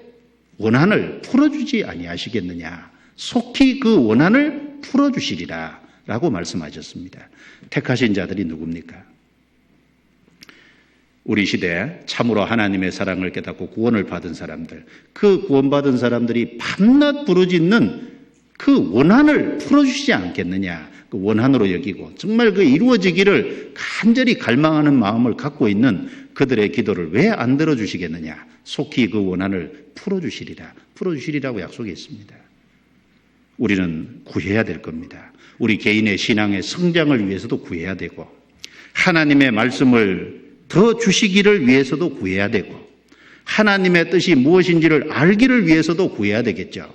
원한을 풀어주지 아니하시겠느냐. 속히 그 원한을 풀어주시리라 라고 말씀하셨습니다. 택하신 자들이 누굽니까? 우리 시대에 참으로 하나님의 사랑을 깨닫고 구원을 받은 사람들, 그 구원받은 사람들이 밤낮 부르짖는 그 원한을 풀어주시지 않겠느냐. 그 원한으로 여기고 정말 그 이루어지기를 간절히 갈망하는 마음을 갖고 있는 그들의 기도를 왜 안 들어주시겠느냐. 속히 그 원한을 풀어주시리라고 약속했습니다. 우리는 구해야 될 겁니다. 우리 개인의 신앙의 성장을 위해서도 구해야 되고 하나님의 말씀을 더 주시기를 위해서도 구해야 되고 하나님의 뜻이 무엇인지를 알기를 위해서도 구해야 되겠죠.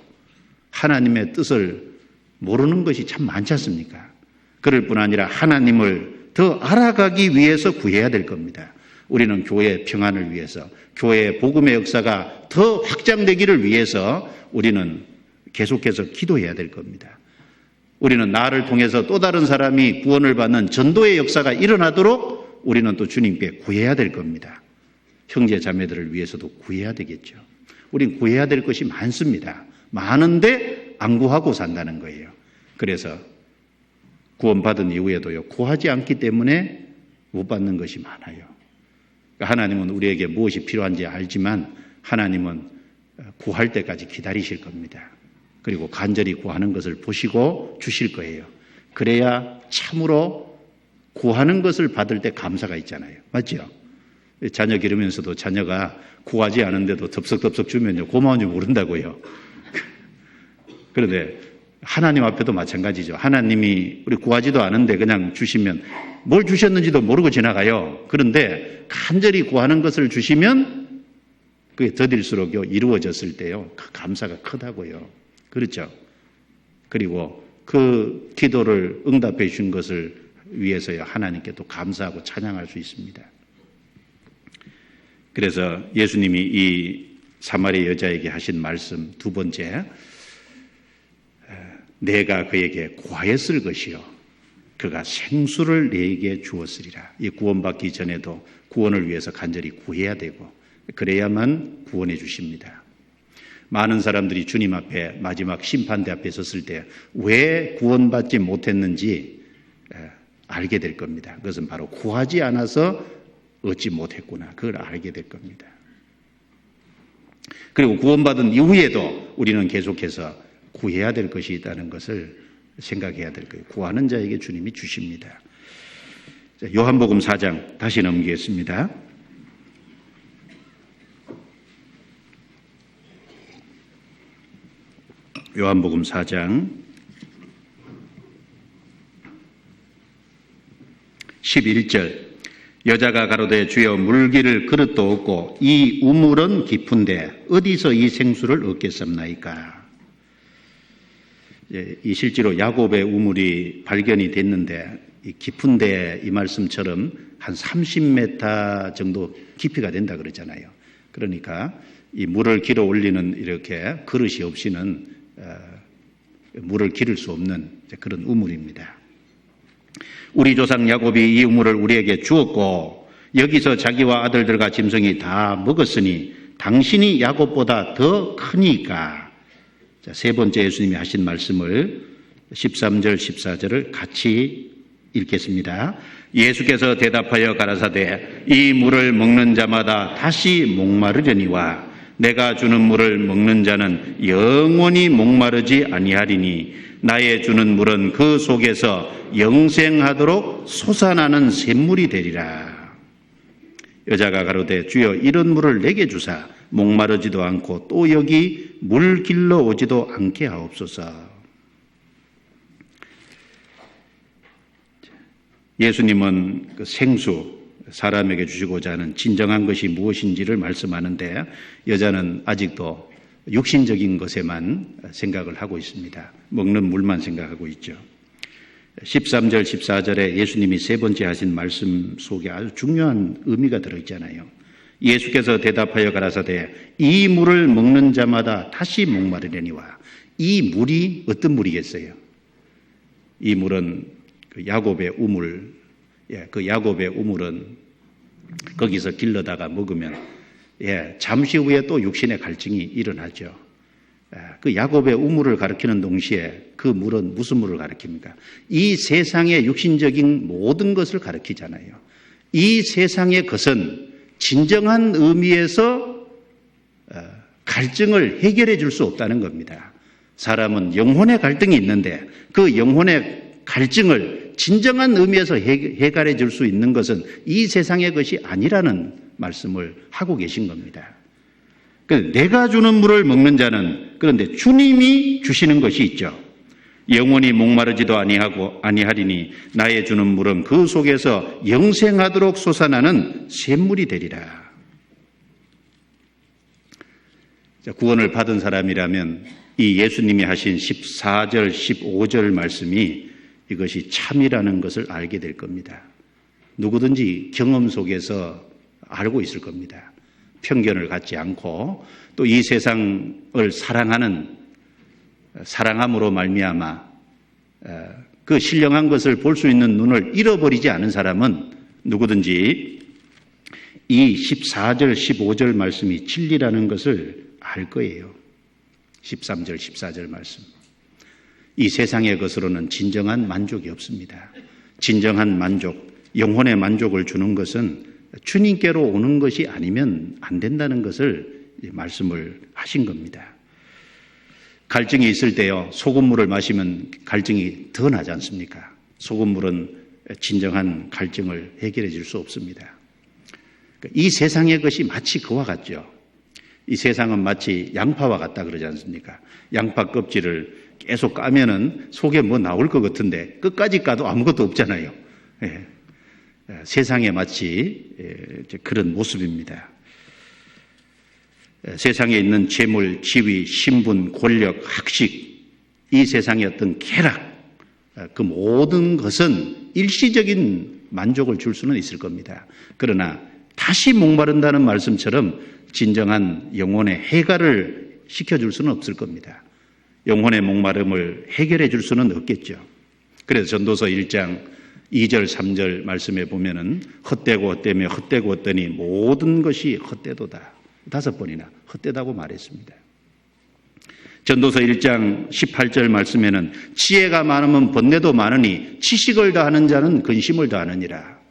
하나님의 뜻을 모르는 것이 참 많지 않습니까? 그럴 뿐 아니라 하나님을 더 알아가기 위해서 구해야 될 겁니다. 우리는 교회의 평안을 위해서, 교회의 복음의 역사가 더 확장되기를 위해서 우리는 계속해서 기도해야 될 겁니다. 우리는 나를 통해서 또 다른 사람이 구원을 받는 전도의 역사가 일어나도록 우리는 또 주님께 구해야 될 겁니다. 형제 자매들을 위해서도 구해야 되겠죠. 우린 구해야 될 것이 많습니다. 많은데 안 구하고 산다는 거예요. 그래서 구원받은 이후에도요, 구하지 않기 때문에 못 받는 것이 많아요. 하나님은 우리에게 무엇이 필요한지 알지만 하나님은 구할 때까지 기다리실 겁니다. 그리고 간절히 구하는 것을 보시고 주실 거예요. 그래야 참으로 구하는 것을 받을 때 감사가 있잖아요. 맞죠? 자녀 기르면서도 자녀가 구하지 않은데도 덥석덥석 주면요, 고마운지 모른다고요. 그런데 하나님 앞에도 마찬가지죠. 하나님이 우리 구하지도 않은데 그냥 주시면 뭘 주셨는지도 모르고 지나가요. 그런데 간절히 구하는 것을 주시면 그게 더딜수록요, 이루어졌을 때요, 그 감사가 크다고요. 그렇죠? 그리고 그 기도를 응답해 주신 것을 위해서요, 하나님께 또 감사하고 찬양할 수 있습니다. 그래서 예수님이 이 사마리아 여자에게 하신 말씀 두 번째, 내가 그에게 구하였을 것이요 그가 생수를 내게 주었으리라. 이 구원받기 전에도 구원을 위해서 간절히 구해야 되고 그래야만 구원해 주십니다. 많은 사람들이 주님 앞에 마지막 심판대 앞에 섰을 때 왜 구원받지 못했는지 알게 될 겁니다. 그것은 바로 구하지 않아서 얻지 못했구나. 그걸 알게 될 겁니다. 그리고 구원받은 이후에도 우리는 계속해서 구해야 될 것이 있다는 것을 생각해야 될 거예요. 구하는 자에게 주님이 주십니다. 요한복음 4장 다시 넘기겠습니다. 요한복음 4장 11절 여자가 가로되 주여 물기를 그릇도 없고 이 우물은 깊은데 어디서 이 생수를 얻겠습나이까. 이 실제로 야곱의 우물이 발견이 됐는데 이 깊은데 이 말씀처럼 한 30m 정도 깊이가 된다 그러잖아요. 그러니까 이 물을 길어 올리는 이렇게 그릇이 없이는 물을 기를 수 없는 그런 우물입니다. 우리 조상 야곱이 이 우물을 우리에게 주었고 여기서 자기와 아들들과 짐승이 다 먹었으니 당신이 야곱보다 더 크니까. 자, 세 번째 예수님이 하신 말씀을 13절 14절을 같이 읽겠습니다. 예수께서 대답하여 가라사대 이 물을 먹는 자마다 다시 목마르려니와 내가 주는 물을 먹는 자는 영원히 목마르지 아니하리니 나의 주는 물은 그 속에서 영생하도록 솟아나는 샘물이 되리라. 여자가 가로되 주여 이런 물을 내게 주사 목마르지도 않고 또 여기 물 길러 오지도 않게 하옵소서. 예수님은 그 생수, 사람에게 주시고자 하는 진정한 것이 무엇인지를 말씀하는데 여자는 아직도 육신적인 것에만 생각을 하고 있습니다. 먹는 물만 생각하고 있죠. 13절, 14절에 예수님이 세 번째 하신 말씀 속에 아주 중요한 의미가 들어있잖아요. 예수께서 대답하여 가라사대 이 물을 먹는 자마다 다시 목마르려니와. 이 물이 어떤 물이겠어요? 이 물은 그 야곱의 우물, 그 야곱의 우물은 거기서 길러다가 먹으면 잠시 후에 또 육신의 갈증이 일어나죠. 그 야곱의 우물을 가리키는 동시에 그 물은 무슨 물을 가리킵니까? 이 세상의 육신적인 모든 것을 가리키잖아요. 이 세상의 것은 진정한 의미에서 갈증을 해결해 줄 수 없다는 겁니다. 사람은 영혼의 갈등이 있는데 그 영혼의 갈증을 진정한 의미에서 해결해 줄 수 있는 것은 이 세상의 것이 아니라는 말씀을 하고 계신 겁니다. 내가 주는 물을 먹는 자는 그런데 주님이 주시는 것이 있죠. 영원히 목마르지도 아니하리니 나의 주는 물은 그 속에서 영생하도록 솟아나는 샘물이 되리라. 구원을 받은 사람이라면 이 예수님이 하신 14절, 15절 말씀이 이것이 참이라는 것을 알게 될 겁니다. 누구든지 경험 속에서 알고 있을 겁니다. 편견을 갖지 않고 또 이 세상을 사랑함으로 말미암아 그 신령한 것을 볼 수 있는 눈을 잃어버리지 않은 사람은 누구든지 이 14절, 15절 말씀이 진리라는 것을 알 거예요. 13절, 14절 말씀. 이 세상의 것으로는 진정한 만족이 없습니다. 진정한 만족, 영혼의 만족을 주는 것은 주님께로 오는 것이 아니면 안 된다는 것을 말씀을 하신 겁니다. 갈증이 있을 때요, 소금물을 마시면 갈증이 더 나지 않습니까? 소금물은 진정한 갈증을 해결해 줄 수 없습니다. 이 세상의 것이 마치 그와 같죠. 이 세상은 마치 양파와 같다 그러지 않습니까? 양파 껍질을 계속 까면은 속에 뭐 나올 것 같은데 끝까지 까도 아무것도 없잖아요. 세상에 마치 그런 모습입니다. 세상에 있는 재물, 지위, 신분, 권력, 학식, 이 세상의 어떤 쾌락, 그 모든 것은 일시적인 만족을 줄 수는 있을 겁니다. 그러나 다시 목마른다는 말씀처럼 진정한 영혼의 해결을 시켜줄 수는 없을 겁니다. 영혼의 목마름을 해결해 줄 수는 없겠죠. 그래서 전도서 1장 2절, 3절 말씀에 보면은 헛되고 헛되며 헛되고 헛되니 모든 것이 헛되도다. 5번이나 헛되다고 말했습니다. 전도서 1장 18절 말씀에는 지혜가 많으면 번뇌도 많으니 지식을 더하는 자는 근심을 더하느니라.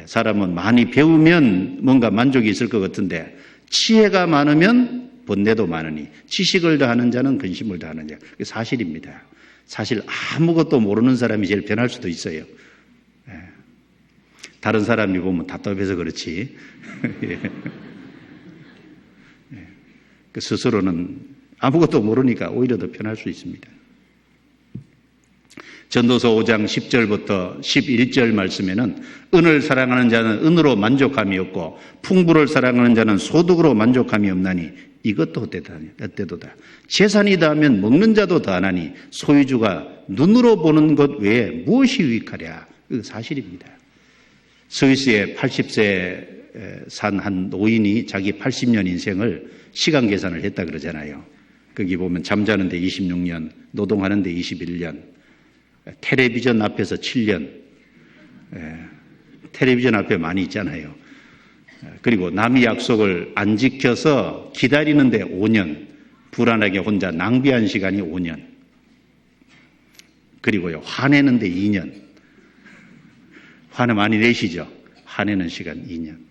사람은 많이 배우면 뭔가 만족이 있을 것 같은데 지혜가 많으면 번뇌도 많으니 지식을 더하는 자는 근심을 더하느냐. 그게 사실입니다. 사실 아무것도 모르는 사람이 제일 변할 수도 있어요. 다른 사람이 보면 답답해서 그렇지. 스스로는 아무것도 모르니까 오히려 더 편할 수 있습니다. 전도서 5장 10절부터 11절 말씀에는 은을 사랑하는 자는 은으로 만족함이 없고 풍부를 사랑하는 자는 소득으로 만족함이 없나니 이것도 헛되도다. 재산이 더하면 먹는 자도 더하나니 소유주가 눈으로 보는 것 외에 무엇이 유익하랴. 이거 사실입니다. 스위스의 80세 산 한 노인이 자기 80년 인생을 시간 계산을 했다 그러잖아요. 거기 보면 잠자는데 26년, 노동하는데 21년, 텔레비전 앞에서 7년, 텔레비전 앞에 많이 있잖아요. 그리고 남의 약속을 안 지켜서 기다리는데 5년, 불안하게 혼자 낭비한 시간이 5년, 그리고요, 화내는데 2년, 화는 많이 내시죠? 화내는 시간 2년.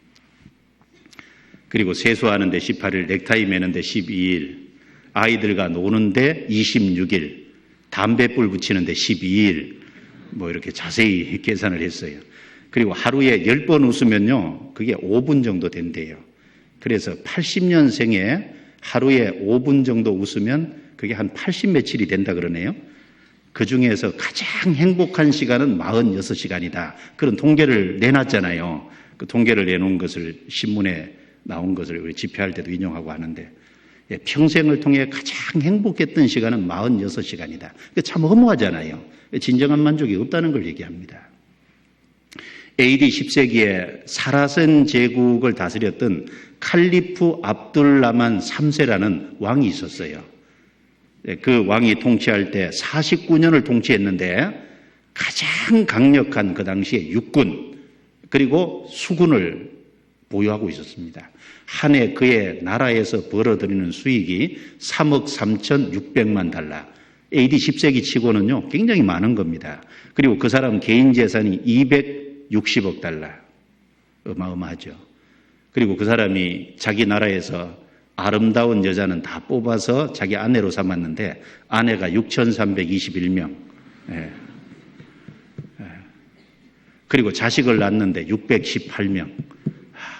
그리고 세수하는데 18일, 넥타이 매는데 12일, 아이들과 노는데 26일, 담뱃불 붙이는데 12일, 뭐 이렇게 자세히 계산을 했어요. 그리고 하루에 10번 웃으면요, 그게 5분 정도 된대요. 그래서 80년생에 하루에 5분 정도 웃으면 그게 한 80 며칠이 된다 그러네요. 그 중에서 가장 행복한 시간은 46시간이다. 그런 통계를 내놨잖아요. 그 통계를 내놓은 것을 신문에 나온 것을 우리 집회할 때도 인용하고 하는데 평생을 통해 가장 행복했던 시간은 46시간이다. 참 허무하잖아요. 진정한 만족이 없다는 걸 얘기합니다. AD 10세기에 사라센 제국을 다스렸던 칼리프 압둘라만 3세라는 왕이 있었어요. 그 왕이 통치할 때 49년을 통치했는데 가장 강력한 그 당시에 육군 그리고 수군을 보유하고 있었습니다. 한 해 그의 나라에서 벌어들이는 수익이 3억 3,600만 달러. AD 10세기 치고는요, 굉장히 많은 겁니다. 그리고 그 사람 개인 재산이 260억 달러. 어마어마하죠. 그리고 그 사람이 자기 나라에서 아름다운 여자는 다 뽑아서 자기 아내로 삼았는데 아내가 6,321명. 예. 그리고 자식을 낳았는데 618명.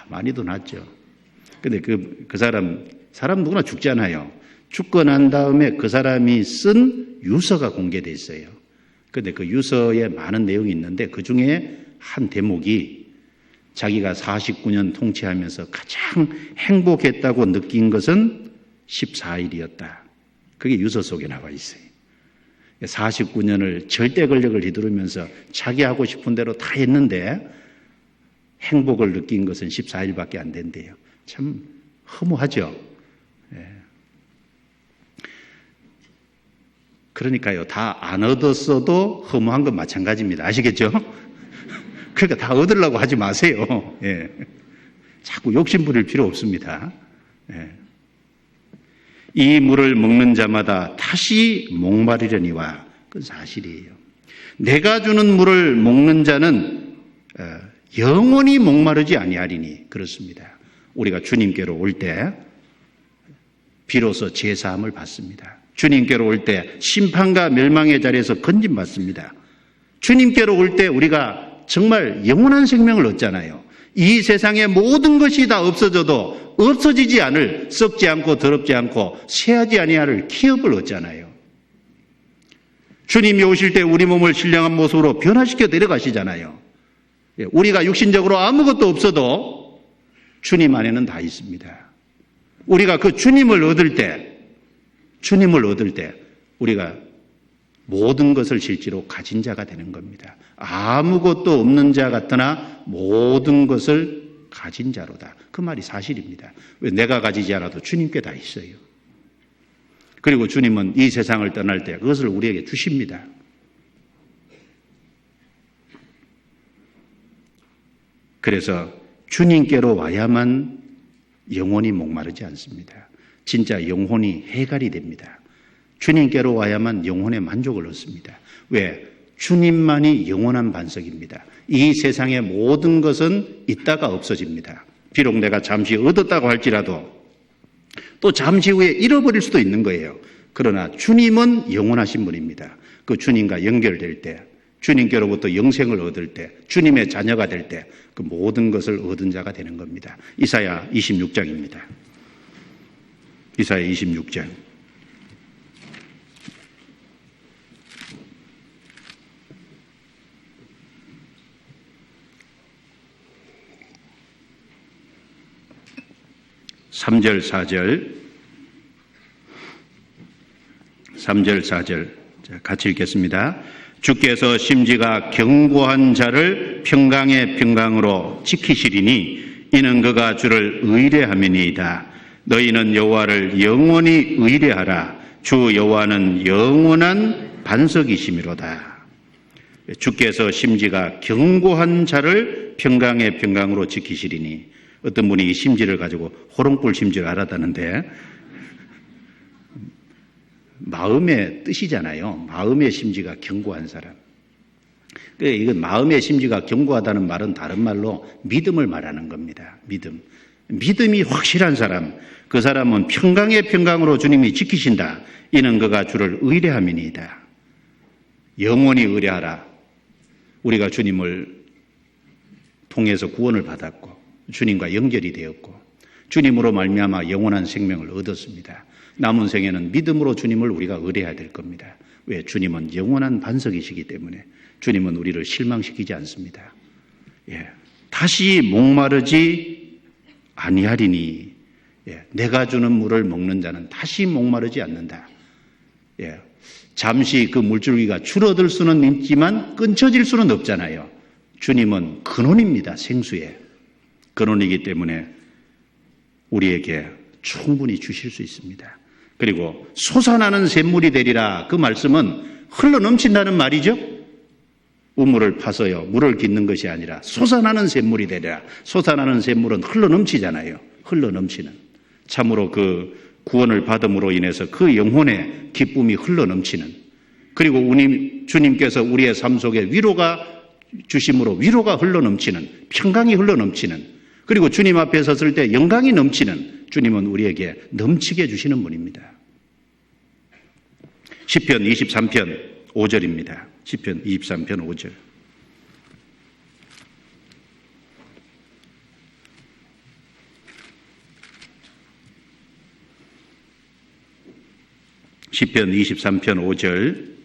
많이도 낳았죠. 근데 그 사람 누구나 죽잖아요. 죽고 난 다음에 그 사람이 쓴 유서가 공개돼 있어요. 근데 그 유서에 많은 내용이 있는데 그 중에 한 대목이 자기가 49년 통치하면서 가장 행복했다고 느낀 것은 14일이었다. 그게 유서 속에 나와 있어요. 49년을 절대 권력을 휘두르면서 자기 하고 싶은 대로 다 했는데 행복을 느낀 것은 14일밖에 안 된대요. 참 허무하죠. 예. 그러니까요, 다 안 얻었어도 허무한 건 마찬가지입니다. 아시겠죠? 그러니까 다 얻으려고 하지 마세요. 예. 자꾸 욕심 부릴 필요 없습니다. 예. 이 물을 먹는 자마다 다시 목마르려니와 그건 사실이에요. 내가 주는 물을 먹는 자는 영원히 목마르지 아니하리니 그렇습니다. 우리가 주님께로 올 때 비로소 제사함을 받습니다. 주님께로 올 때 심판과 멸망의 자리에서 건짐받습니다. 주님께로 올 때 우리가 정말 영원한 생명을 얻잖아요. 이 세상의 모든 것이 다 없어져도 없어지지 않을 썩지 않고 더럽지 않고 쇠하지 아니할 기업을 얻잖아요. 주님이 오실 때 우리 몸을 신령한 모습으로 변화시켜 데려가시잖아요. 우리가 육신적으로 아무것도 없어도 주님 안에는 다 있습니다. 우리가 그 주님을 얻을 때 우리가 모든 것을 실제로 가진 자가 되는 겁니다. 아무것도 없는 자 같으나 모든 것을 가진 자로다. 그 말이 사실입니다. 왜 내가 가지지 않아도 주님께 다 있어요. 그리고 주님은 이 세상을 떠날 때 그것을 우리에게 주십니다. 그래서 주님께로 와야만 영혼이 목마르지 않습니다. 진짜 영혼이 해갈이 됩니다. 주님께로 와야만 영혼의 만족을 얻습니다. 왜? 주님만이 영원한 반석입니다. 이 세상의 모든 것은 있다가 없어집니다. 비록 내가 잠시 얻었다고 할지라도 또 잠시 후에 잃어버릴 수도 있는 거예요. 그러나 주님은 영원하신 분입니다. 그 주님과 연결될 때, 주님께로부터 영생을 얻을 때, 주님의 자녀가 될 때 그 모든 것을 얻은 자가 되는 겁니다. 이사야 26장입니다. 이사야 26장. 3절, 4절 같이 읽겠습니다. 주께서 심지가 견고한 자를 평강의 평강으로 지키시리니 이는 그가 주를 의뢰함이니이다. 너희는 여호와를 영원히 의뢰하라. 주 여호와는 영원한 반석이시미로다. 주께서 심지가 견고한 자를 평강의 평강으로 지키시리니 어떤 분이 이 심지를 가지고 호롱불 심지를 알았다는데 마음의 뜻이잖아요. 마음의 심지가 견고한 사람. 이건 마음의 심지가 견고하다는 말은 다른 말로 믿음을 말하는 겁니다. 믿음이 확실한 사람. 그 사람은 평강의 평강으로 주님이 지키신다. 이는 그가 주를 의뢰함이니이다. 영원히 의뢰하라. 우리가 주님을 통해서 구원을 받았고 주님과 연결이 되었고 주님으로 말미암아 영원한 생명을 얻었습니다. 남은 생에는 믿음으로 주님을 우리가 의뢰해야 될 겁니다. 왜? 주님은 영원한 반석이시기 때문에 주님은 우리를 실망시키지 않습니다. 예. 다시 목마르지 아니하리니 내가 주는 물을 먹는 자는 다시 목마르지 않는다. 잠시 그 물줄기가 줄어들 수는 있지만 끊쳐질 수는 없잖아요. 주님은 근원입니다. 생수의 근원이기 때문에 우리에게 충분히 주실 수 있습니다. 그리고 솟아나는 샘물이 되리라, 그 말씀은 흘러넘친다는 말이죠. 우물을 파서요 물을 깃는 것이 아니라 솟아나는 샘물이 되리라. 솟아나는 샘물은 흘러넘치잖아요. 흘러넘치는, 참으로 그 구원을 받음으로 인해서 그 영혼의 기쁨이 흘러넘치는, 그리고 주님께서 우리의 삶 속에 위로가 주심으로 위로가 흘러넘치는, 평강이 흘러넘치는, 그리고 주님 앞에 섰을 때 영광이 넘치는, 주님은 우리에게 넘치게 주시는 분입니다. 시편 23편 5절입니다. 시편 23편 5절. 시편 23편 5절.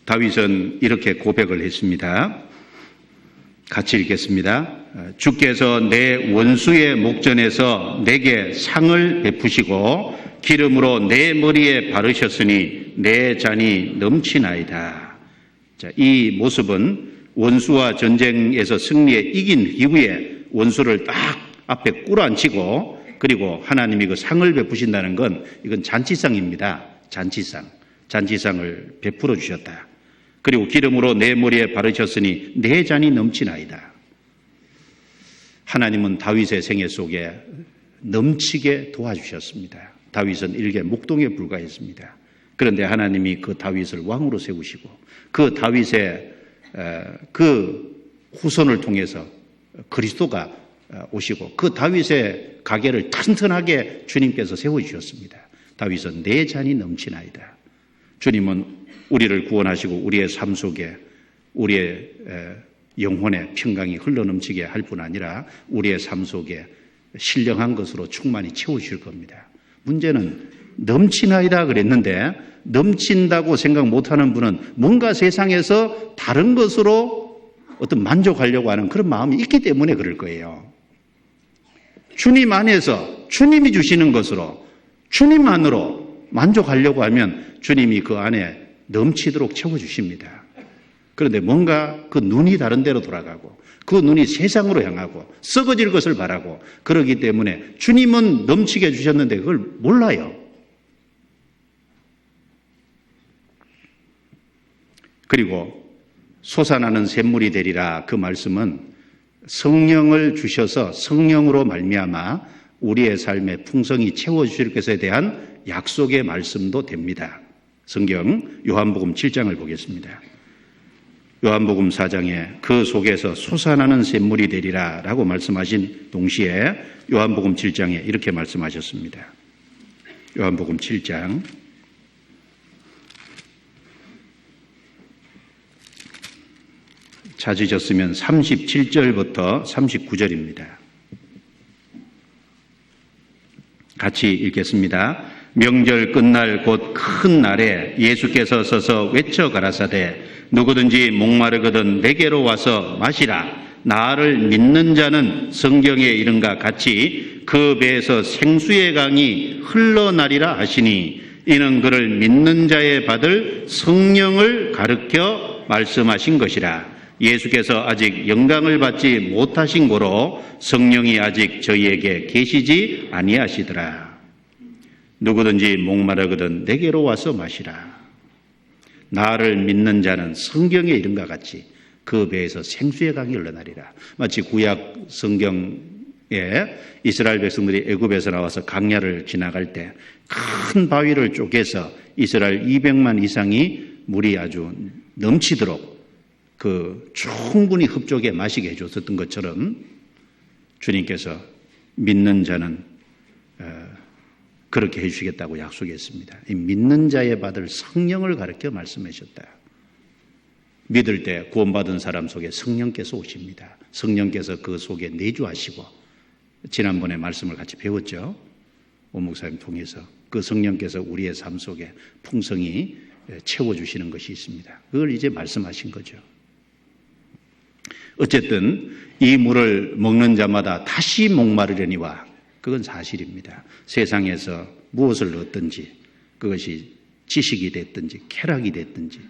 다윗은 이렇게 고백을 했습니다. 같이 읽겠습니다. 주께서 내 원수의 목전에서 내게 상을 베푸시고 기름으로 내 머리에 바르셨으니 내 잔이 넘치나이다. 자, 이 모습은 원수와 전쟁에서 승리에 이긴 이후에 원수를 딱 앞에 꿇어앉히고, 그리고 하나님이 그 상을 베푸신다는 건 이건 잔치상입니다. 잔치상을 베풀어 주셨다. 그리고 기름으로 내 머리에 바르셨으니 내 잔이 넘치나이다. 하나님은 다윗의 생애 속에 넘치게 도와주셨습니다. 다윗은 일개 목동에 불과했습니다. 그런데 하나님이 그 다윗을 왕으로 세우시고 그 다윗의 그 후손을 통해서 그리스도가 오시고 그 다윗의 가계를 튼튼하게 주님께서 세워주셨습니다. 다윗은 내 잔이 넘치나이다. 주님은 우리를 구원하시고 우리의 삶 속에 우리의 영혼의 평강이 흘러넘치게 할 뿐 아니라 우리의 삶 속에 신령한 것으로 충만히 채우실 겁니다. 문제는 넘치나이다 그랬는데 넘친다고 생각 못하는 분은 뭔가 세상에서 다른 것으로 어떤 만족하려고 하는 그런 마음이 있기 때문에 그럴 거예요. 주님 안에서 주님이 주시는 것으로 주님만으로 만족하려고 하면 주님이 그 안에 넘치도록 채워주십니다. 그런데 뭔가 그 눈이 다른 데로 돌아가고 그 눈이 세상으로 향하고 썩어질 것을 바라고 그러기 때문에 주님은 넘치게 주셨는데 그걸 몰라요. 그리고 솟아나는 샘물이 되리라, 그 말씀은 성령을 주셔서 성령으로 말미암아 우리의 삶의 풍성이 채워주실 것에 대한 약속의 말씀도 됩니다. 성경 요한복음 7장을 보겠습니다. 요한복음 4장에 그 속에서 솟아나는 샘물이 되리라 라고 말씀하신 동시에 요한복음 7장에 이렇게 말씀하셨습니다. 요한복음 7장 찾으셨으면 37절부터 39절입니다. 같이 읽겠습니다. 명절 끝날 곧 큰 날에 예수께서 서서 외쳐 가라사대 누구든지 목마르거든 내게로 와서 마시라. 나를 믿는 자는 성경에 이른과 같이 그 배에서 생수의 강이 흘러나리라 하시니 이는 그를 믿는 자에 받을 성령을 가르쳐 말씀하신 것이라. 예수께서 아직 영광을 받지 못하신 고로 성령이 아직 저희에게 계시지 아니하시더라. 누구든지 목마르거든 내게로 와서 마시라. 나를 믿는 자는 성경에 이른과 같이 그 배에서 생수의 강이 흘러나리라. 마치 구약 성경에 이스라엘 백성들이 애굽에서 나와서 강야를 지나갈 때 큰 바위를 쪼개서 이스라엘 200만 이상이 물이 아주 넘치도록 그 충분히 흡족에 마시게 해줬었던 것처럼 주님께서 믿는 자는 그렇게 해주시겠다고 약속했습니다. 이 믿는 자에 받을 성령을 가르쳐 말씀하셨다. 믿을 때 구원받은 사람 속에 성령께서 오십니다. 성령께서 그 속에 내주하시고 지난번에 말씀을 같이 배웠죠. 오 목사님 통해서 그 성령께서 우리의 삶 속에 풍성히 채워주시는 것이 있습니다. 그걸 이제 말씀하신 거죠. 어쨌든 이 물을 먹는 자마다 다시 목마르려니와 그건 사실입니다. 세상에서 무엇을 얻든지 그것이 지식이 됐든지 쾌락이 됐든지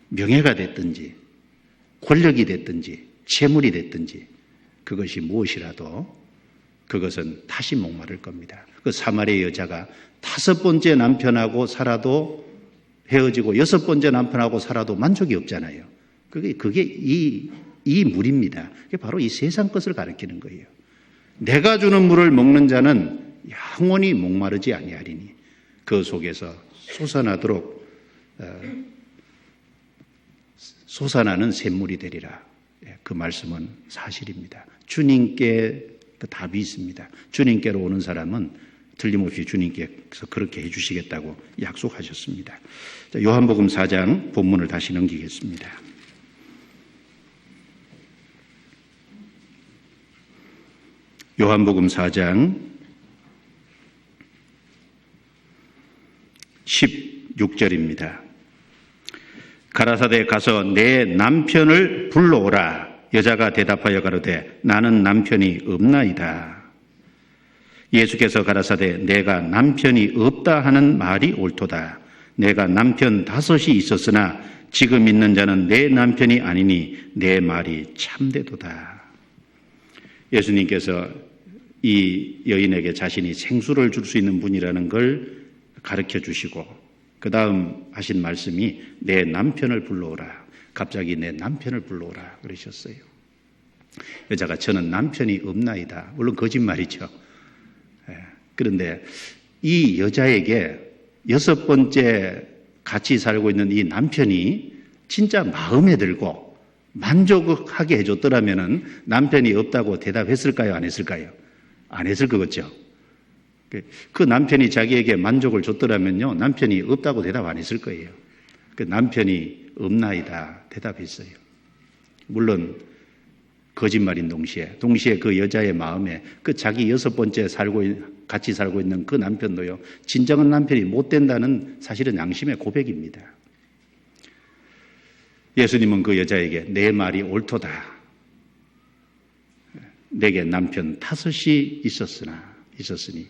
명예가 됐든지 권력이 됐든지 재물이 됐든지 그것이 무엇이라도 그것은 다시 목마를 겁니다. 그 사마리아 여자가 5번째 남편하고 살아도 헤어지고 6번째 남편하고 살아도 만족이 없잖아요. 그게 이 물입니다. 그게 바로 이 세상 것을 가리키는 거예요. 내가 주는 물을 먹는 자는 영원히 목마르지 아니하리니 그 속에서 솟아나도록 솟아나는 샘물이 되리라. 그 말씀은 사실입니다. 주님께 그 답이 있습니다. 주님께로 오는 사람은 틀림없이 주님께서 그렇게 해주시겠다고 약속하셨습니다. 자, 요한복음 4장 본문을 다시 넘기겠습니다. 요한복음 4장 16절입니다. 가라사대 가서 내 남편을 불러오라. 여자가 대답하여 가로되 나는 남편이 없나이다. 예수께서 가라사대 내가 남편이 없다 하는 말이 옳도다. 내가 남편 5이 있었으나 지금 있는 자는 내 남편이 아니니 내 말이 참되도다. 예수님께서 이 여인에게 자신이 생수를 줄 수 있는 분이라는 걸 가르쳐 주시고 그 다음 하신 말씀이 내 남편을 불러오라. 갑자기 내 남편을 불러오라 그러셨어요. 여자가 저는 남편이 없나이다. 물론 거짓말이죠. 그런데 이 여자에게 6번째 같이 살고 있는 이 남편이 진짜 마음에 들고 만족하게 해줬더라면 남편이 없다고 대답했을까요? 안 했을까요? 안 했을 거겠죠. 그 남편이 자기에게 만족을 줬더라면요, 남편이 없다고 대답 안 했을 거예요. 그 남편이 없나이다 대답했어요. 물론 거짓말인 동시에 그 여자의 마음에 그 자기 6번째 같이 살고 있는 그 남편도요, 진정한 남편이 못 된다는 사실은 양심의 고백입니다. 예수님은 그 여자에게 내 말이 옳도다. 내게 남편 5이 있었으니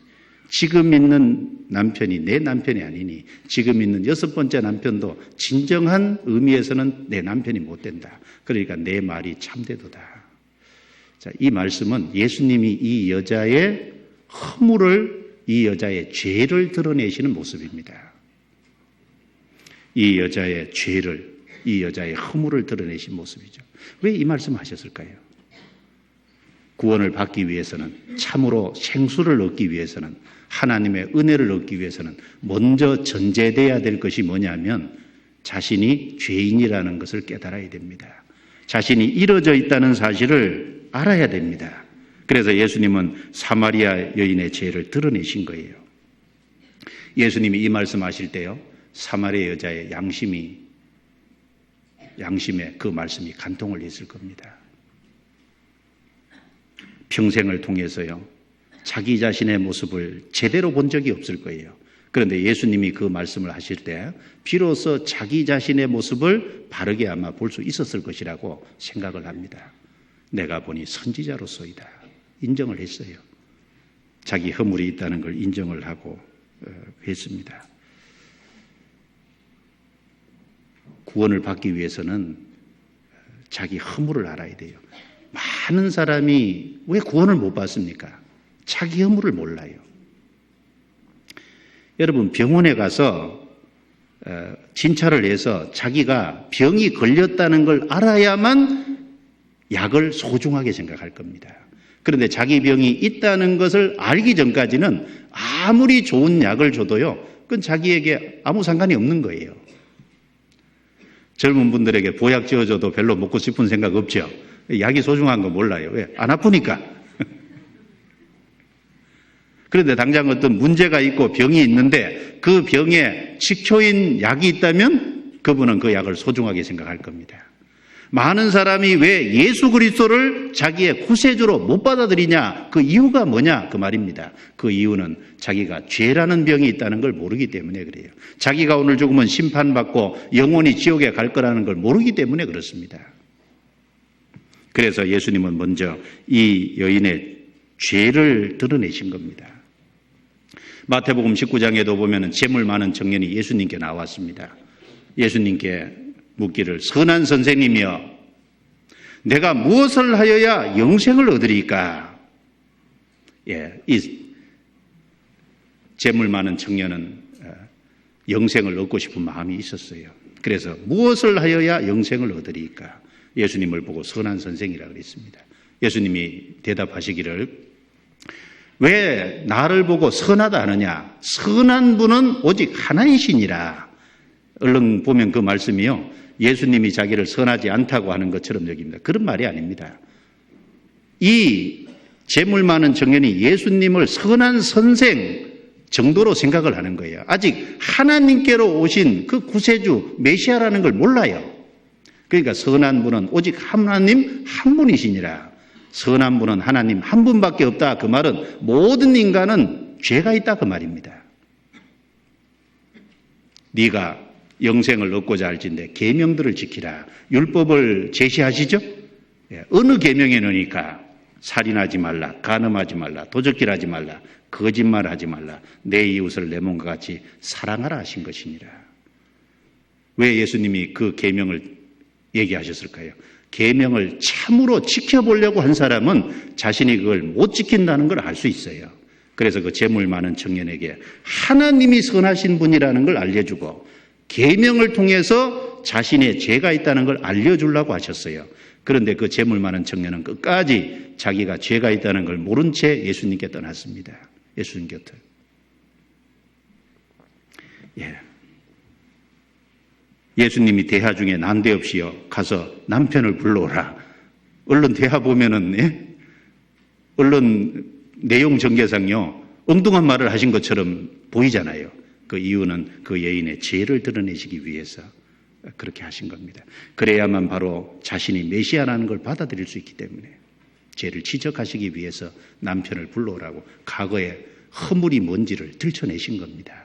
지금 있는 남편이 내 남편이 아니니 지금 있는 6번째 남편도 진정한 의미에서는 내 남편이 못 된다. 그러니까 내 말이 참되도다. 자, 이 말씀은 예수님이 이 여자의 허물을, 이 여자의 죄를 드러내시는 모습입니다. 이 여자의 죄를, 이 여자의 허물을 드러내신 모습이죠. 왜 이 말씀을 하셨을까요? 구원을 받기 위해서는, 참으로 생수를 얻기 위해서는, 하나님의 은혜를 얻기 위해서는 먼저 전제돼야 될 것이 뭐냐면 자신이 죄인이라는 것을 깨달아야 됩니다. 자신이 이루어져 있다는 사실을 알아야 됩니다. 그래서 예수님은 사마리아 여인의 죄를 드러내신 거예요. 예수님이 이 말씀하실 때요, 사마리아 여자의 양심에 그 말씀이 간통을 했을 겁니다. 평생을 통해서요, 자기 자신의 모습을 제대로 본 적이 없을 거예요. 그런데 예수님이 그 말씀을 하실 때 비로소 자기 자신의 모습을 바르게 아마 볼 수 있었을 것이라고 생각을 합니다. 내가 보니 선지자로서이다. 인정을 했어요. 자기 허물이 있다는 걸 인정을 하고 했습니다. 구원을 받기 위해서는 자기 허물을 알아야 돼요. 많은 사람이 왜 구원을 못 받습니까? 자기 허물을 몰라요. 여러분, 병원에 가서 진찰을 해서 자기가 병이 걸렸다는 걸 알아야만 약을 소중하게 생각할 겁니다. 그런데 자기 병이 있다는 것을 알기 전까지는 아무리 좋은 약을 줘도요, 그건 자기에게 아무 상관이 없는 거예요. 젊은 분들에게 보약 지어줘도 별로 먹고 싶은 생각 없죠. 약이 소중한 거 몰라요. 왜? 안 아프니까. 그런데 당장 어떤 문제가 있고 병이 있는데 그 병에 식초인 약이 있다면 그분은 그 약을 소중하게 생각할 겁니다. 많은 사람이 왜 예수 그리스도를 자기의 구세주로 못 받아들이냐, 그 이유가 뭐냐, 그 말입니다. 그 이유는 자기가 죄라는 병이 있다는 걸 모르기 때문에 그래요. 자기가 오늘 죽으면 심판받고 영원히 지옥에 갈 거라는 걸 모르기 때문에 그렇습니다. 그래서 예수님은 먼저 이 여인의 죄를 드러내신 겁니다. 마태복음 19장에도 보면은 재물 많은 청년이 예수님께 나왔습니다. 예수님께 묻기를 선한 선생님이여 내가 무엇을 하여야 영생을 얻으리까? 이 재물 많은 청년은 영생을 얻고 싶은 마음이 있었어요. 그래서 무엇을 하여야 영생을 얻으리까? 예수님을 보고 선한 선생이라고 그랬습니다. 예수님이 대답하시기를 왜 나를 보고 선하다 하느냐? 선한 분은 오직 하나이시니라. 얼른 보면 그 말씀이요. 예수님이 자기를 선하지 않다고 하는 것처럼 여깁니다. 그런 말이 아닙니다. 이 재물 많은 청년이 예수님을 선한 선생 정도로 생각을 하는 거예요. 아직 하나님께로 오신 그 구세주 메시아라는 걸 몰라요. 그러니까 선한 분은 오직 하나님 한 분이시니라. 선한 분은 하나님 한 분밖에 없다. 그 말은 모든 인간은 죄가 있다 그 말입니다. 네가 영생을 얻고자 할진대 계명들을 지키라. 율법을 제시하시죠? 어느 계명에 넣으니까 살인하지 말라, 간음하지 말라, 도적질하지 말라, 거짓말하지 말라, 내 이웃을 내 몸과 같이 사랑하라 하신 것이니라. 왜 예수님이 그 계명을 얘기하셨을까요? 계명을 참으로 지켜보려고 한 사람은 자신이 그걸 못 지킨다는 걸 알 수 있어요. 그래서 그 재물 많은 청년에게 하나님이 선하신 분이라는 걸 알려주고 계명을 통해서 자신의 죄가 있다는 걸 알려주려고 하셨어요. 그런데 그 재물 많은 청년은 끝까지 자기가 죄가 있다는 걸 모른 채 예수님께 떠났습니다. 예수님 곁을. 예수님이 대화 중에 난데없이요 가서 남편을 불러오라. 얼른 대화 보면은 얼른 내용 전개상요 엉뚱한 말을 하신 것처럼 보이잖아요. 그 이유는 그 여인의 죄를 드러내시기 위해서 그렇게 하신 겁니다. 그래야만 바로 자신이 메시아라는 걸 받아들일 수 있기 때문에 죄를 지적하시기 위해서 남편을 불러오라고 과거의 허물이 뭔지를 들춰내신 겁니다.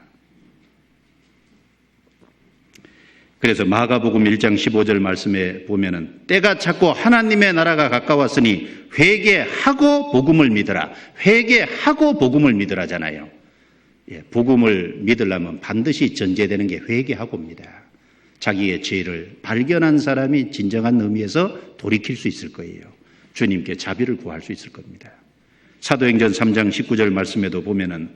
그래서 마가복음 1장 15절 말씀에 보면은 때가 찼고 하나님의 나라가 가까웠으니 회개하고 복음을 믿으라. 회개하고 복음을 믿으라잖아요. 복음을 믿으려면 반드시 전제되는 게 회개하고입니다. 자기의 죄를 발견한 사람이 진정한 의미에서 돌이킬 수 있을 거예요. 주님께 자비를 구할 수 있을 겁니다. 사도행전 3장 19절 말씀에도 보면은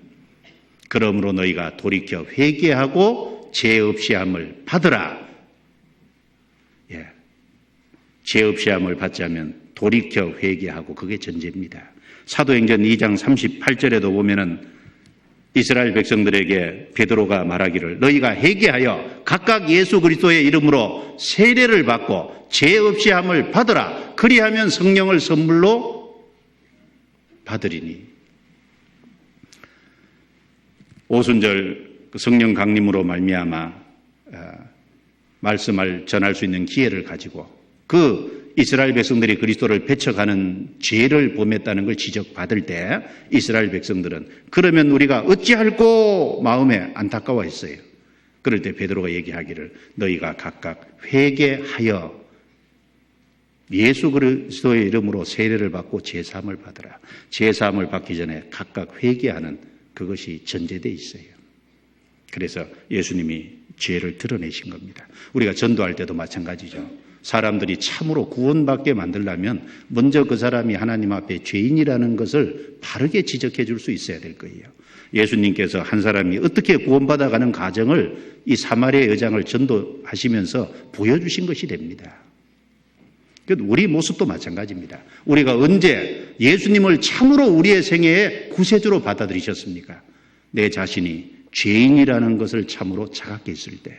그러므로 너희가 돌이켜 회개하고 죄 없이 함을 받으라. 죄 없이 함을 받자면 돌이켜 회개하고 그게 전제입니다. 사도행전 2장 38절에도 보면은 이스라엘 백성들에게 베드로가 말하기를 너희가 회개하여 각각 예수 그리스도의 이름으로 세례를 받고 죄 없이 함을 받으라. 그리하면 성령을 선물로 받으리니. 오순절 성령 강림으로 말미암아 말씀을 전할 수 있는 기회를 가지고 그 이스라엘 백성들이 그리스도를 배척하는 죄를 범했다는 걸 지적받을 때 이스라엘 백성들은 그러면 우리가 어찌할꼬 마음에 안타까워했어요. 그럴 때 베드로가 얘기하기를 너희가 각각 회개하여 예수 그리스도의 이름으로 세례를 받고 제사함을 받으라. 제사함을 받기 전에 각각 회개하는 그것이 전제되어 있어요. 그래서 예수님이 죄를 드러내신 겁니다. 우리가 전도할 때도 마찬가지죠. 사람들이 참으로 구원받게 만들려면 먼저 그 사람이 하나님 앞에 죄인이라는 것을 바르게 지적해 줄 수 있어야 될 거예요. 예수님께서 한 사람이 어떻게 구원받아가는 과정을 이 사마리아 여장을 전도하시면서 보여주신 것이 됩니다. 우리 모습도 마찬가지입니다. 우리가 언제 예수님을 참으로 우리의 생애의 구세주로 받아들이셨습니까? 내 자신이 죄인이라는 것을 참으로 자각했을 때,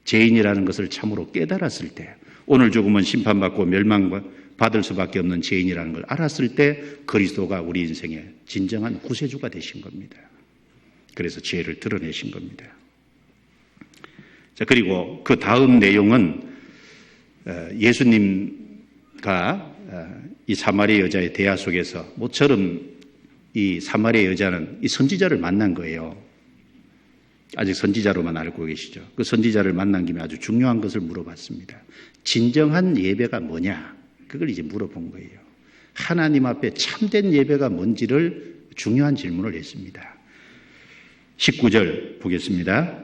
죄인이라는 것을 참으로 깨달았을 때, 오늘 죽으면 심판받고 멸망받을 수밖에 없는 죄인이라는 걸 알았을 때 그리스도가 우리 인생의 진정한 구세주가 되신 겁니다. 그래서 죄를 드러내신 겁니다. 자, 그리고 그 다음 내용은 예수님과 이 사마리아 여자의 대화 속에서 모처럼 이 사마리아 여자는 이 선지자를 만난 거예요. 아직 선지자로만 알고 계시죠. 그 선지자를 만난 김에 아주 중요한 것을 물어봤습니다. 진정한 예배가 뭐냐? 그걸 이제 물어본 거예요. 하나님 앞에 참된 예배가 뭔지를 중요한 질문을 했습니다. 19절 보겠습니다.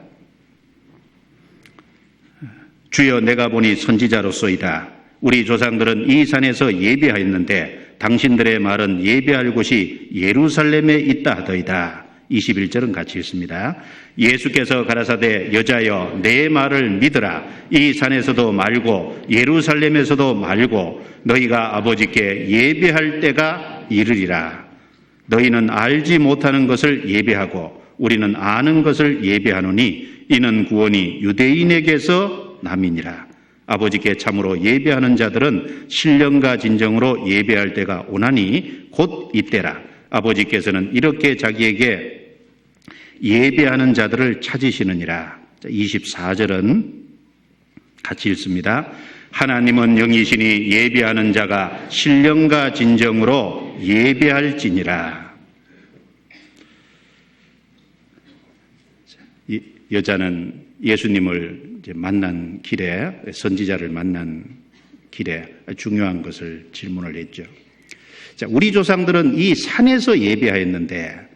주여 내가 보니 선지자로소이다. 우리 조상들은 이 산에서 예배하였는데 당신들의 말은 예배할 곳이 예루살렘에 있다 하더이다. 21절은 같이 읽습니다. 예수께서 가라사대 여자여 내 말을 믿으라. 이 산에서도 말고 예루살렘에서도 말고 너희가 아버지께 예배할 때가 이르리라. 너희는 알지 못하는 것을 예배하고 우리는 아는 것을 예배하노니 이는 구원이 유대인에게서 남이니라. 아버지께 참으로 예배하는 자들은 신령과 진정으로 예배할 때가 오나니 곧 이때라. 아버지께서는 이렇게 자기에게 예배하는 자들을 찾으시느니라. 24절은 같이 읽습니다. 하나님은 영이시니 예배하는 자가 신령과 진정으로 예배할지니라. 여자는 예수님을 만난 길에, 선지자를 만난 길에 중요한 것을 질문을 했죠. 자, 우리 조상들은 이 산에서 예배하였는데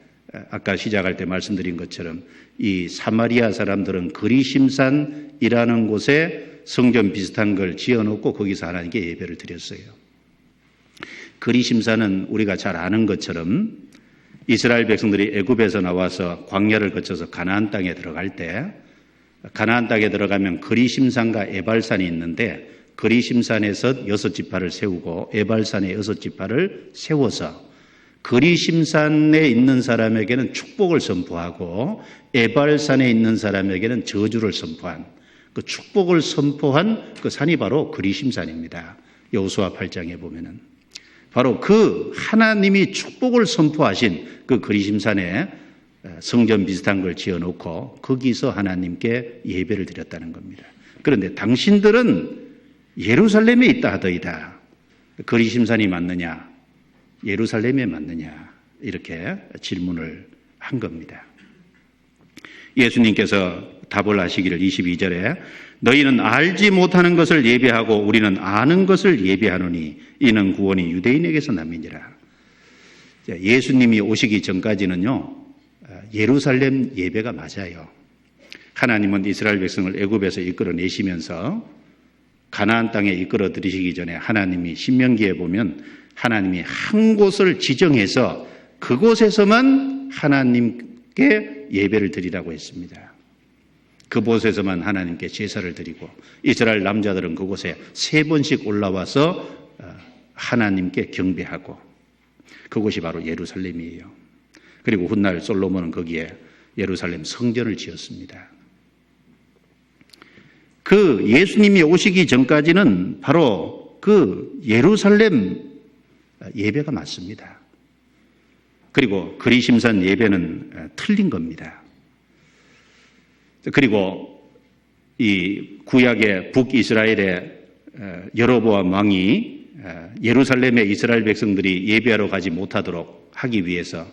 아까 시작할 때 말씀드린 것처럼 이 사마리아 사람들은 그리심산이라는 곳에 성전 비슷한 걸 지어놓고 거기서 하나님께 예배를 드렸어요. 그리심산은 우리가 잘 아는 것처럼 이스라엘 백성들이 애굽에서 나와서 광야를 거쳐서 가나안 땅에 들어갈 때 가나안 땅에 들어가면 그리심산과 에발산이 있는데 그리심산에서 6지파를 세우고 에발산에 6지파를 세워서 그리심산에 있는 사람에게는 축복을 선포하고 에발산에 있는 사람에게는 저주를 선포한 그 축복을 선포한 그 산이 바로 그리심산입니다. 여호수아 8장에 보면은 바로 그 하나님이 축복을 선포하신 그 그리심산에 성전 비슷한 걸 지어놓고 거기서 하나님께 예배를 드렸다는 겁니다. 그런데 당신들은 예루살렘에 있다 하더이다. 그리심산이 맞느냐? 예루살렘에 맞느냐? 이렇게 질문을 한 겁니다. 예수님께서 답을 하시기를 22절에 너희는 알지 못하는 것을 예배하고 우리는 아는 것을 예배하노니 이는 구원이 유대인에게서 남이니라. 예수님이 오시기 전까지는요, 예루살렘 예배가 맞아요. 하나님은 이스라엘 백성을 애굽에서 이끌어내시면서 가나안 땅에 이끌어 들이시기 전에 하나님이 신명기에 보면 하나님이 한 곳을 지정해서 그곳에서만 하나님께 예배를 드리라고 했습니다. 그곳에서만 하나님께 제사를 드리고 이스라엘 남자들은 그곳에 3번씩 올라와서 하나님께 경배하고 그곳이 바로 예루살렘이에요. 그리고 훗날 솔로몬은 거기에 예루살렘 성전을 지었습니다. 그 예수님이 오시기 전까지는 바로 그 예루살렘 예배가 맞습니다. 그리고 그리심산 예배는 틀린 겁니다. 그리고 이 구약의 북이스라엘의 여로보암 왕이 예루살렘에 이스라엘 백성들이 예배하러 가지 못하도록 하기 위해서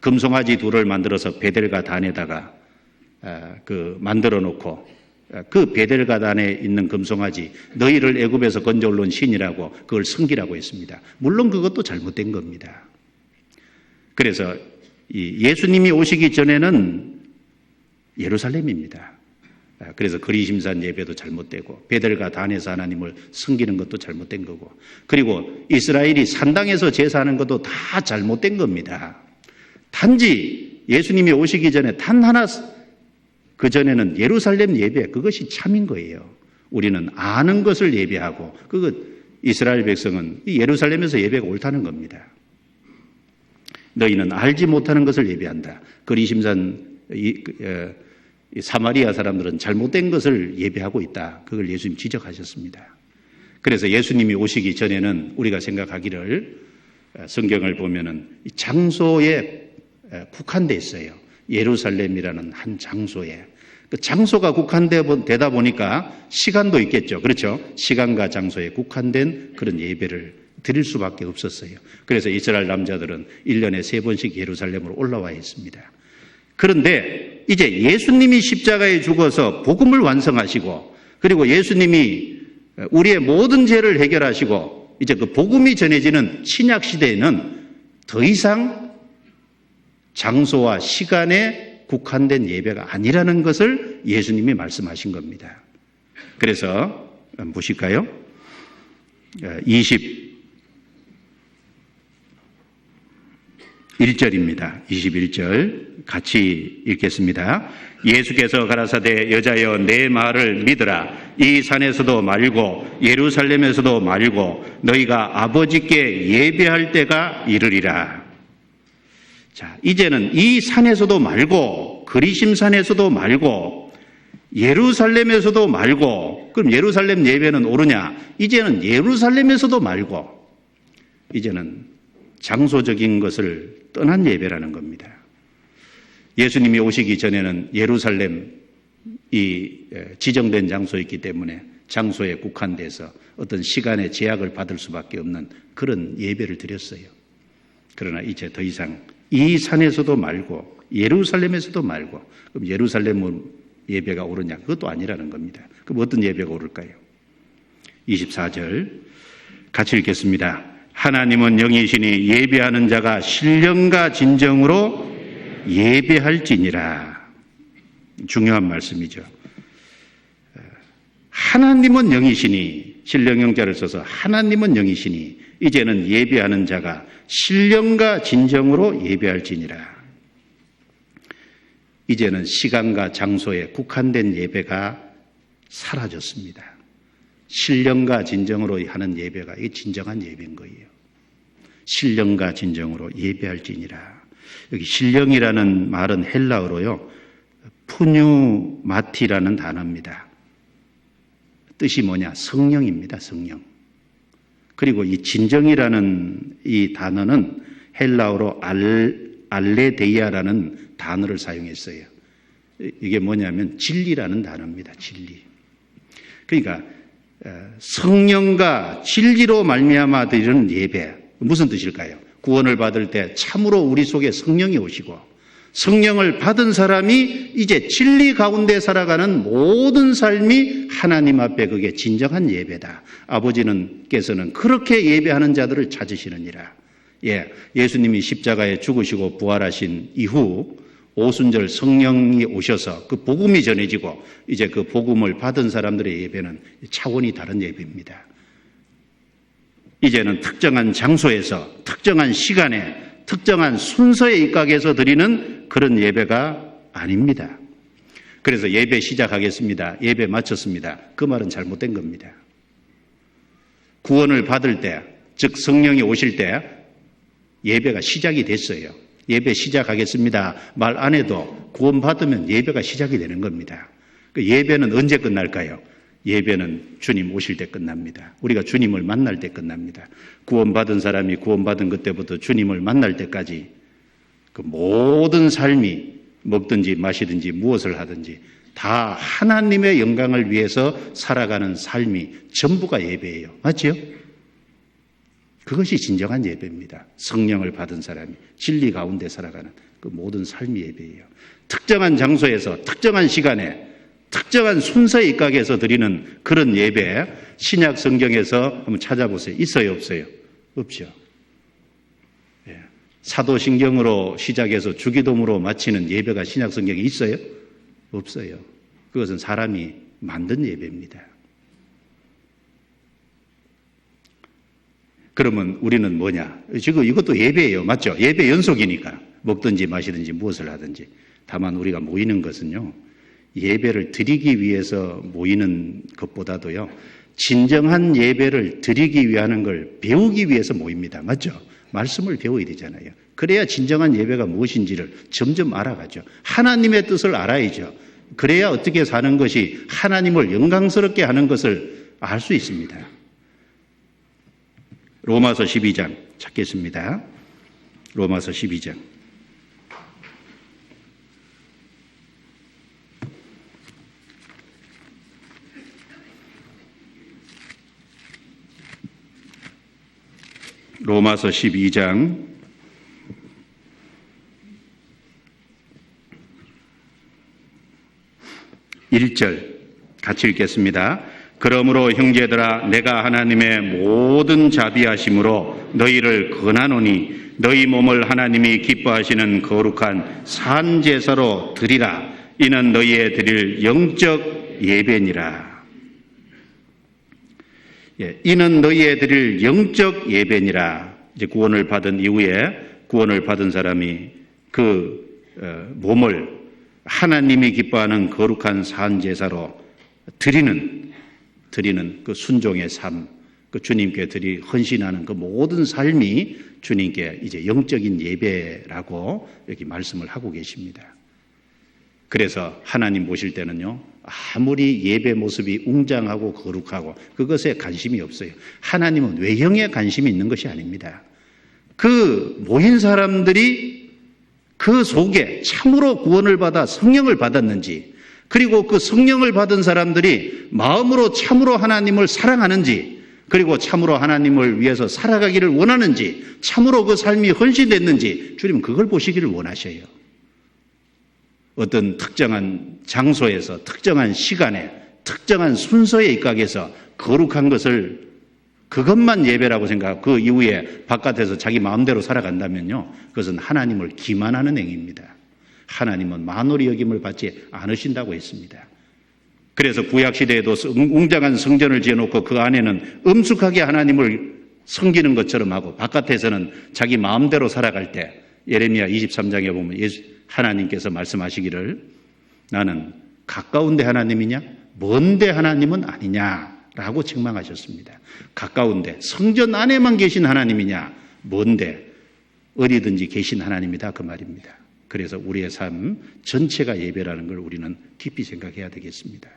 금송아지 둘을 만들어서 베델과 단에다가 만들어 놓고 그 베델과 단에 있는 금송아지 너희를 애굽에서 건져 올라온 신이라고 그걸 섬기라고 했습니다. 물론 그것도 잘못된 겁니다. 그래서 이 예수님이 오시기 전에는 예루살렘입니다. 그래서 그리심산 예배도 잘못되고 베델과 단에서 하나님을 섬기는 것도 잘못된 거고 그리고 이스라엘이 산당에서 제사하는 것도 다 잘못된 겁니다. 단지 예수님이 오시기 전에 단 하나 그전에는 예루살렘 예배 그것이 참인 거예요. 우리는 아는 것을 예배하고 그것 이스라엘 백성은 예루살렘에서 예배가 옳다는 겁니다. 너희는 알지 못하는 것을 예배한다. 그리심산 사마리아 사람들은 잘못된 것을 예배하고 있다. 그걸 예수님 지적하셨습니다. 그래서 예수님이 오시기 전에는 우리가 생각하기를 성경을 보면은 장소에 국한돼 있어요. 예루살렘이라는 한 장소에. 그 장소가 국한되다 보니까 시간도 있겠죠. 그렇죠? 시간과 장소에 국한된 그런 예배를 드릴 수밖에 없었어요. 그래서 이스라엘 남자들은 1년에 3번씩 예루살렘으로 올라와 있습니다. 그런데 이제 예수님이 십자가에 죽어서 복음을 완성하시고 그리고 예수님이 우리의 모든 죄를 해결하시고 이제 그 복음이 전해지는 신약 시대에는 더 이상 장소와 시간에 국한된 예배가 아니라는 것을 예수님이 말씀하신 겁니다. 그래서 보실까요? 21절입니다. 21절 같이 읽겠습니다. 예수께서 가라사대 여자여 내 말을 믿으라. 이 산에서도 말고 예루살렘에서도 말고 너희가 아버지께 예배할 때가 이르리라. 자, 이제는 이 산에서도 말고 그리심산에서도 말고 예루살렘에서도 말고, 그럼 예루살렘 예배는 오르냐? 이제는 예루살렘에서도 말고 이제는 장소적인 것을 떠난 예배라는 겁니다. 예수님이 오시기 전에는 예루살렘 이 지정된 장소였기 때문에 장소에 국한돼서 어떤 시간의 제약을 받을 수밖에 없는 그런 예배를 드렸어요. 그러나 이제 더 이상 이 산에서도 말고 예루살렘에서도 말고, 그럼 예루살렘 예배가 오르냐? 그것도 아니라는 겁니다. 그럼 어떤 예배가 오를까요? 24절 같이 읽겠습니다. 하나님은 영이시니 예배하는 자가 신령과 진정으로 예배할지니라. 중요한 말씀이죠. 하나님은 영이시니, 신령영자를 써서 하나님은 영이시니 이제는 예배하는 자가 신령과 진정으로 예배할지니라. 이제는 시간과 장소에 국한된 예배가 사라졌습니다. 신령과 진정으로 하는 예배가 이게 진정한 예배인 거예요. 신령과 진정으로 예배할지니라. 여기 신령이라는 말은 헬라어로요, 푸뉴마티라는 단어입니다. 뜻이 뭐냐? 성령입니다. 성령. 그리고 이 진정이라는 이 단어는 헬라어로 알레데이아라는 단어를 사용했어요. 이게 뭐냐면 진리라는 단어입니다. 진리. 그러니까 성령과 진리로 말미암아 드리는 예배, 무슨 뜻일까요? 구원을 받을 때 참으로 우리 속에 성령이 오시고 성령을 받은 사람이 이제 진리 가운데 살아가는 모든 삶이 하나님 앞에 그게 진정한 예배다. 아버지께서는 그렇게 예배하는 자들을 찾으시느니라. 예수님이 십자가에 죽으시고 부활하신 이후 오순절 성령이 오셔서 그 복음이 전해지고 이제 그 복음을 받은 사람들의 예배는 차원이 다른 예배입니다. 이제는 특정한 장소에서 특정한 시간에 특정한 순서에 입각해서 드리는 그런 예배가 아닙니다. 그래서 예배 시작하겠습니다. 예배 마쳤습니다. 그 말은 잘못된 겁니다. 구원을 받을 때, 즉 성령이 오실 때 예배가 시작이 됐어요. 예배 시작하겠습니다. 말 안 해도 구원받으면 예배가 시작이 되는 겁니다. 그 예배는 언제 끝날까요? 예배는 주님 오실 때 끝납니다. 우리가 주님을 만날 때 끝납니다. 구원받은 사람이 구원받은 그때부터 주님을 만날 때까지 그 모든 삶이 먹든지 마시든지 무엇을 하든지 다 하나님의 영광을 위해서 살아가는 삶이 전부가 예배예요. 맞죠? 그것이 진정한 예배입니다. 성령을 받은 사람이 진리 가운데 살아가는 그 모든 삶이 예배예요. 특정한 장소에서 특정한 시간에 특정한 순서에 입각해서 드리는 그런 예배, 신약 성경에서 한번 찾아보세요. 있어요, 없어요? 없죠. 사도신경으로 시작해서 주기도문으로 마치는 예배가 신약 성경에 있어요? 없어요. 그것은 사람이 만든 예배입니다. 그러면 우리는 뭐냐? 지금 이것도 예배예요. 맞죠? 예배 연속이니까. 먹든지 마시든지 무엇을 하든지. 다만 우리가 모이는 것은요, 예배를 드리기 위해서 모이는 것보다도요, 진정한 예배를 드리기 위한 걸 배우기 위해서 모입니다. 맞죠? 말씀을 배워야 되잖아요. 그래야 진정한 예배가 무엇인지를 점점 알아가죠. 하나님의 뜻을 알아야죠. 그래야 어떻게 사는 것이 하나님을 영광스럽게 하는 것을 알 수 있습니다. 로마서 12장 찾겠습니다. 로마서 12장. 로마서 12장 1절 같이 읽겠습니다. 그러므로 형제들아 내가 하나님의 모든 자비하심으로 너희를 권하노니 너희 몸을 하나님이 기뻐하시는 거룩한 산 제사로 드리라. 이는 너희의 드릴 영적 예배니라. 이는 너희의 드릴 영적 예배니라. 이제 구원을 받은 이후에 구원을 받은 사람이 그 몸을 하나님이 기뻐하는 거룩한 산 제사로 드리는 그 순종의 삶, 그 주님께 헌신하는 그 모든 삶이 주님께 이제 영적인 예배라고 여기 말씀을 하고 계십니다. 그래서 하나님 보실 때는요, 아무리 예배 모습이 웅장하고 거룩하고 그것에 관심이 없어요. 하나님은 외형에 관심이 있는 것이 아닙니다. 그 모인 사람들이 그 속에 참으로 구원을 받아 성령을 받았는지, 그리고 그 성령을 받은 사람들이 마음으로 참으로 하나님을 사랑하는지, 그리고 참으로 하나님을 위해서 살아가기를 원하는지, 참으로 그 삶이 헌신됐는지 주님은 그걸 보시기를 원하셔요. 어떤 특정한 장소에서, 특정한 시간에, 특정한 순서에 입각해서 거룩한 것을 그것만 예배라고 생각하고 그 이후에 바깥에서 자기 마음대로 살아간다면요, 그것은 하나님을 기만하는 행위입니다. 하나님은 만홀히 여김을 받지 않으신다고 했습니다. 그래서 구약시대에도 웅장한 성전을 지어놓고 그 안에는 엄숙하게 하나님을 섬기는 것처럼 하고 바깥에서는 자기 마음대로 살아갈 때 예레미야 23장에 보면 하나님께서 말씀하시기를 나는 가까운데 하나님이냐 먼데 하나님은 아니냐라고 책망하셨습니다. 가까운데 성전 안에만 계신 하나님이냐 먼데 어디든지 계신 하나님이다 그 말입니다. 그래서 우리의 삶 전체가 예배라는 걸 우리는 깊이 생각해야 되겠습니다.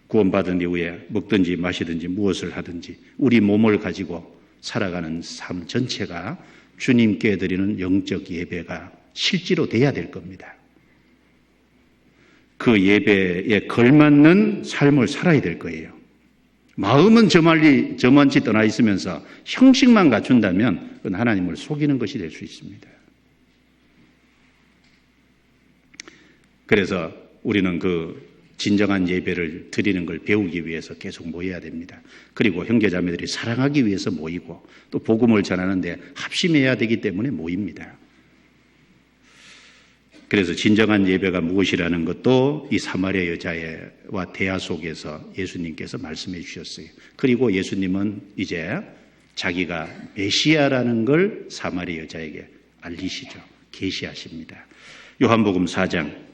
구원받은 이후에 먹든지 마시든지 무엇을 하든지 우리 몸을 가지고 살아가는 삶 전체가 주님께 드리는 영적 예배가 실제로 돼야 될 겁니다. 그 예배에 걸맞는 삶을 살아야 될 거예요. 마음은 저만치 떠나 있으면서 형식만 갖춘다면 그건 하나님을 속이는 것이 될 수 있습니다. 그래서 우리는 그 진정한 예배를 드리는 걸 배우기 위해서 계속 모여야 됩니다. 그리고 형제자매들이 사랑하기 위해서 모이고 또 복음을 전하는데 합심해야 되기 때문에 모입니다. 그래서 진정한 예배가 무엇이라는 것도 이 사마리아 여자와 대화 속에서 예수님께서 말씀해 주셨어요. 그리고 예수님은 이제 자기가 메시아라는 걸 사마리아 여자에게 알리시죠. 계시하십니다. 요한복음 4장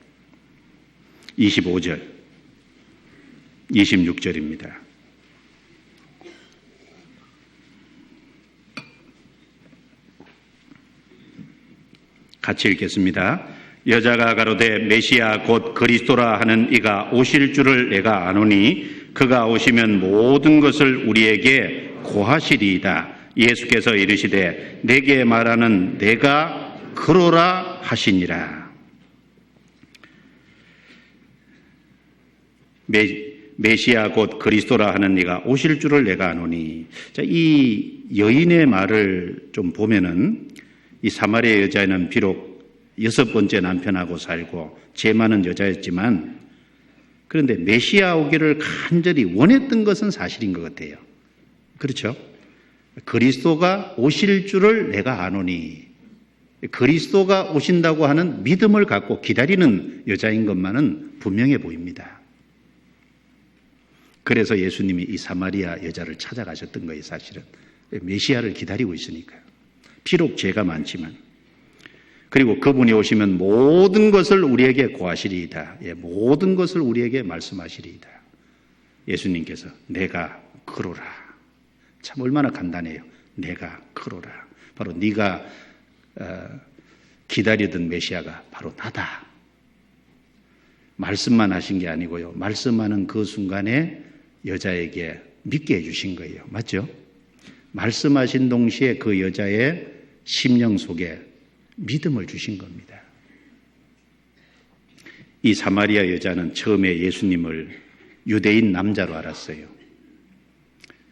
25절, 26절입니다. 같이 읽겠습니다. 여자가 가로되 메시아 곧 그리스도라 하는 이가 오실 줄을 내가 아노니 그가 오시면 모든 것을 우리에게 고하시리이다. 예수께서 이르시되 내게 말하는 내가 그로라 하시니라. 메시아 곧 그리스도라 하는 이가 오실 줄을 내가 아노니. 자, 이 여인의 말을 좀 보면은 이 사마리아 여자는 비록 6번째 남편하고 살고 죄 많은 여자였지만 그런데 메시아 오기를 간절히 원했던 것은 사실인 것 같아요. 그렇죠? 그리스도가 오실 줄을 내가 아노니. 그리스도가 오신다고 하는 믿음을 갖고 기다리는 여자인 것만은 분명해 보입니다. 그래서 예수님이 이 사마리아 여자를 찾아가셨던 거예요, 사실은. 메시아를 기다리고 있으니까요. 비록 죄가 많지만. 그리고 그분이 오시면 모든 것을 우리에게 고하시리이다. 모든 것을 우리에게 말씀하시리이다. 예수님께서 내가 그로라. 참 얼마나 간단해요. 내가 그로라. 바로 네가 기다리던 메시아가 바로 나다. 말씀만 하신 게 아니고요. 말씀하는 그 순간에 여자에게 믿게 해주신 거예요. 맞죠? 말씀하신 동시에 그 여자의 심령 속에 믿음을 주신 겁니다. 이 사마리아 여자는 처음에 예수님을 유대인 남자로 알았어요.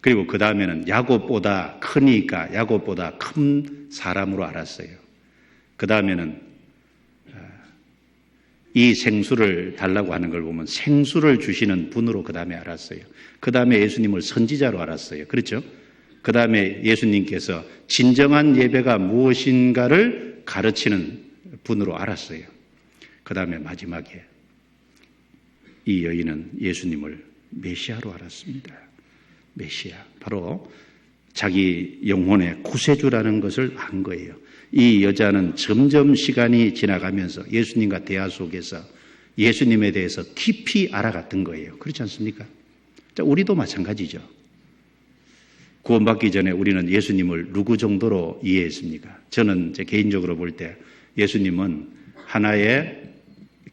그리고 그 다음에는 야곱보다 크니까 야곱보다 큰 사람으로 알았어요. 그 다음에는 이 생수를 달라고 하는 걸 보면 생수를 주시는 분으로 그 다음에 알았어요. 그 다음에 예수님을 선지자로 알았어요. 그렇죠? 그 다음에 예수님께서 진정한 예배가 무엇인가를 가르치는 분으로 알았어요. 그 다음에 마지막에 이 여인은 예수님을 메시아로 알았습니다. 메시아. 바로 자기 영혼의 구세주라는 것을 안 거예요. 이 여자는 점점 시간이 지나가면서 예수님과 대화 속에서 예수님에 대해서 깊이 알아갔던 거예요. 그렇지 않습니까? 자, 우리도 마찬가지죠. 구원받기 전에 우리는 예수님을 누구 정도로 이해했습니까? 저는 제 개인적으로 볼 때 예수님은 하나의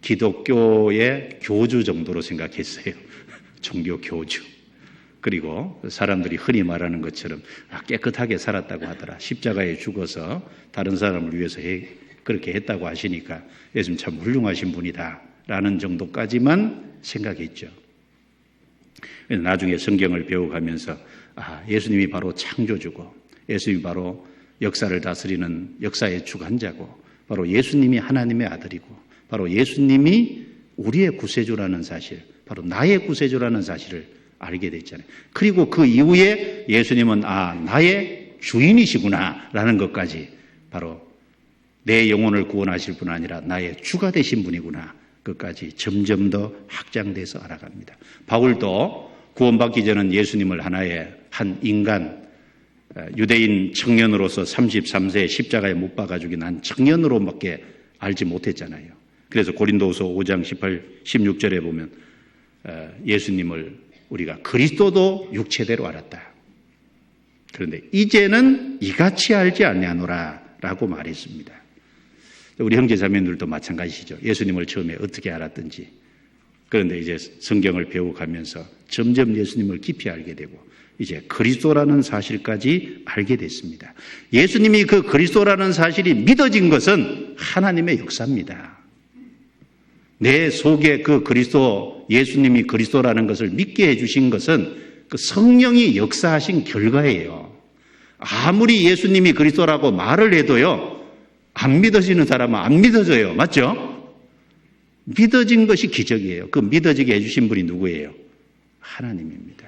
기독교의 교주 정도로 생각했어요. 종교 교주. 그리고 사람들이 흔히 말하는 것처럼 깨끗하게 살았다고 하더라. 십자가에 죽어서 다른 사람을 위해서 그렇게 했다고 하시니까 예수님 참 훌륭하신 분이다 라는 정도까지만 생각했죠. 나중에 성경을 배워가면서 예수님이 바로 창조주고 예수님이 바로 역사를 다스리는 역사의 주관자고 바로 예수님이 하나님의 아들이고 바로 예수님이 우리의 구세주라는 사실, 바로 나의 구세주라는 사실을 알게 됐잖아요. 그리고 그 이후에 예수님은 나의 주인이시구나 라는 것까지 바로 내 영혼을 구원하실 뿐 아니라 나의 주가 되신 분이구나 그것까지 점점 더 확장돼서 알아갑니다. 바울도 구원받기 전은 예수님을 하나의 한 인간, 유대인 청년으로서 33세에 십자가에 못 박아 죽인 한 청년으로밖에 알지 못했잖아요. 그래서 고린도후서 5장 18, 16절에 보면 예수님을 우리가 그리스도도 육체대로 알았다. 그런데 이제는 이같이 알지 아니하노라 라고 말했습니다. 우리 형제자매들도 마찬가지시죠. 예수님을 처음에 어떻게 알았든지. 그런데 이제 성경을 배워가면서 점점 예수님을 깊이 알게 되고 이제 그리스도라는 사실까지 알게 됐습니다. 예수님이 그 그리스도라는 사실이 믿어진 것은 하나님의 역사입니다. 내 속에 그 그리스도, 예수님이 그리스도라는 것을 믿게 해주신 것은 그 성령이 역사하신 결과예요. 아무리 예수님이 그리스도라고 말을 해도요, 안 믿어지는 사람은 안 믿어져요. 맞죠? 믿어진 것이 기적이에요. 그 믿어지게 해주신 분이 누구예요? 하나님입니다.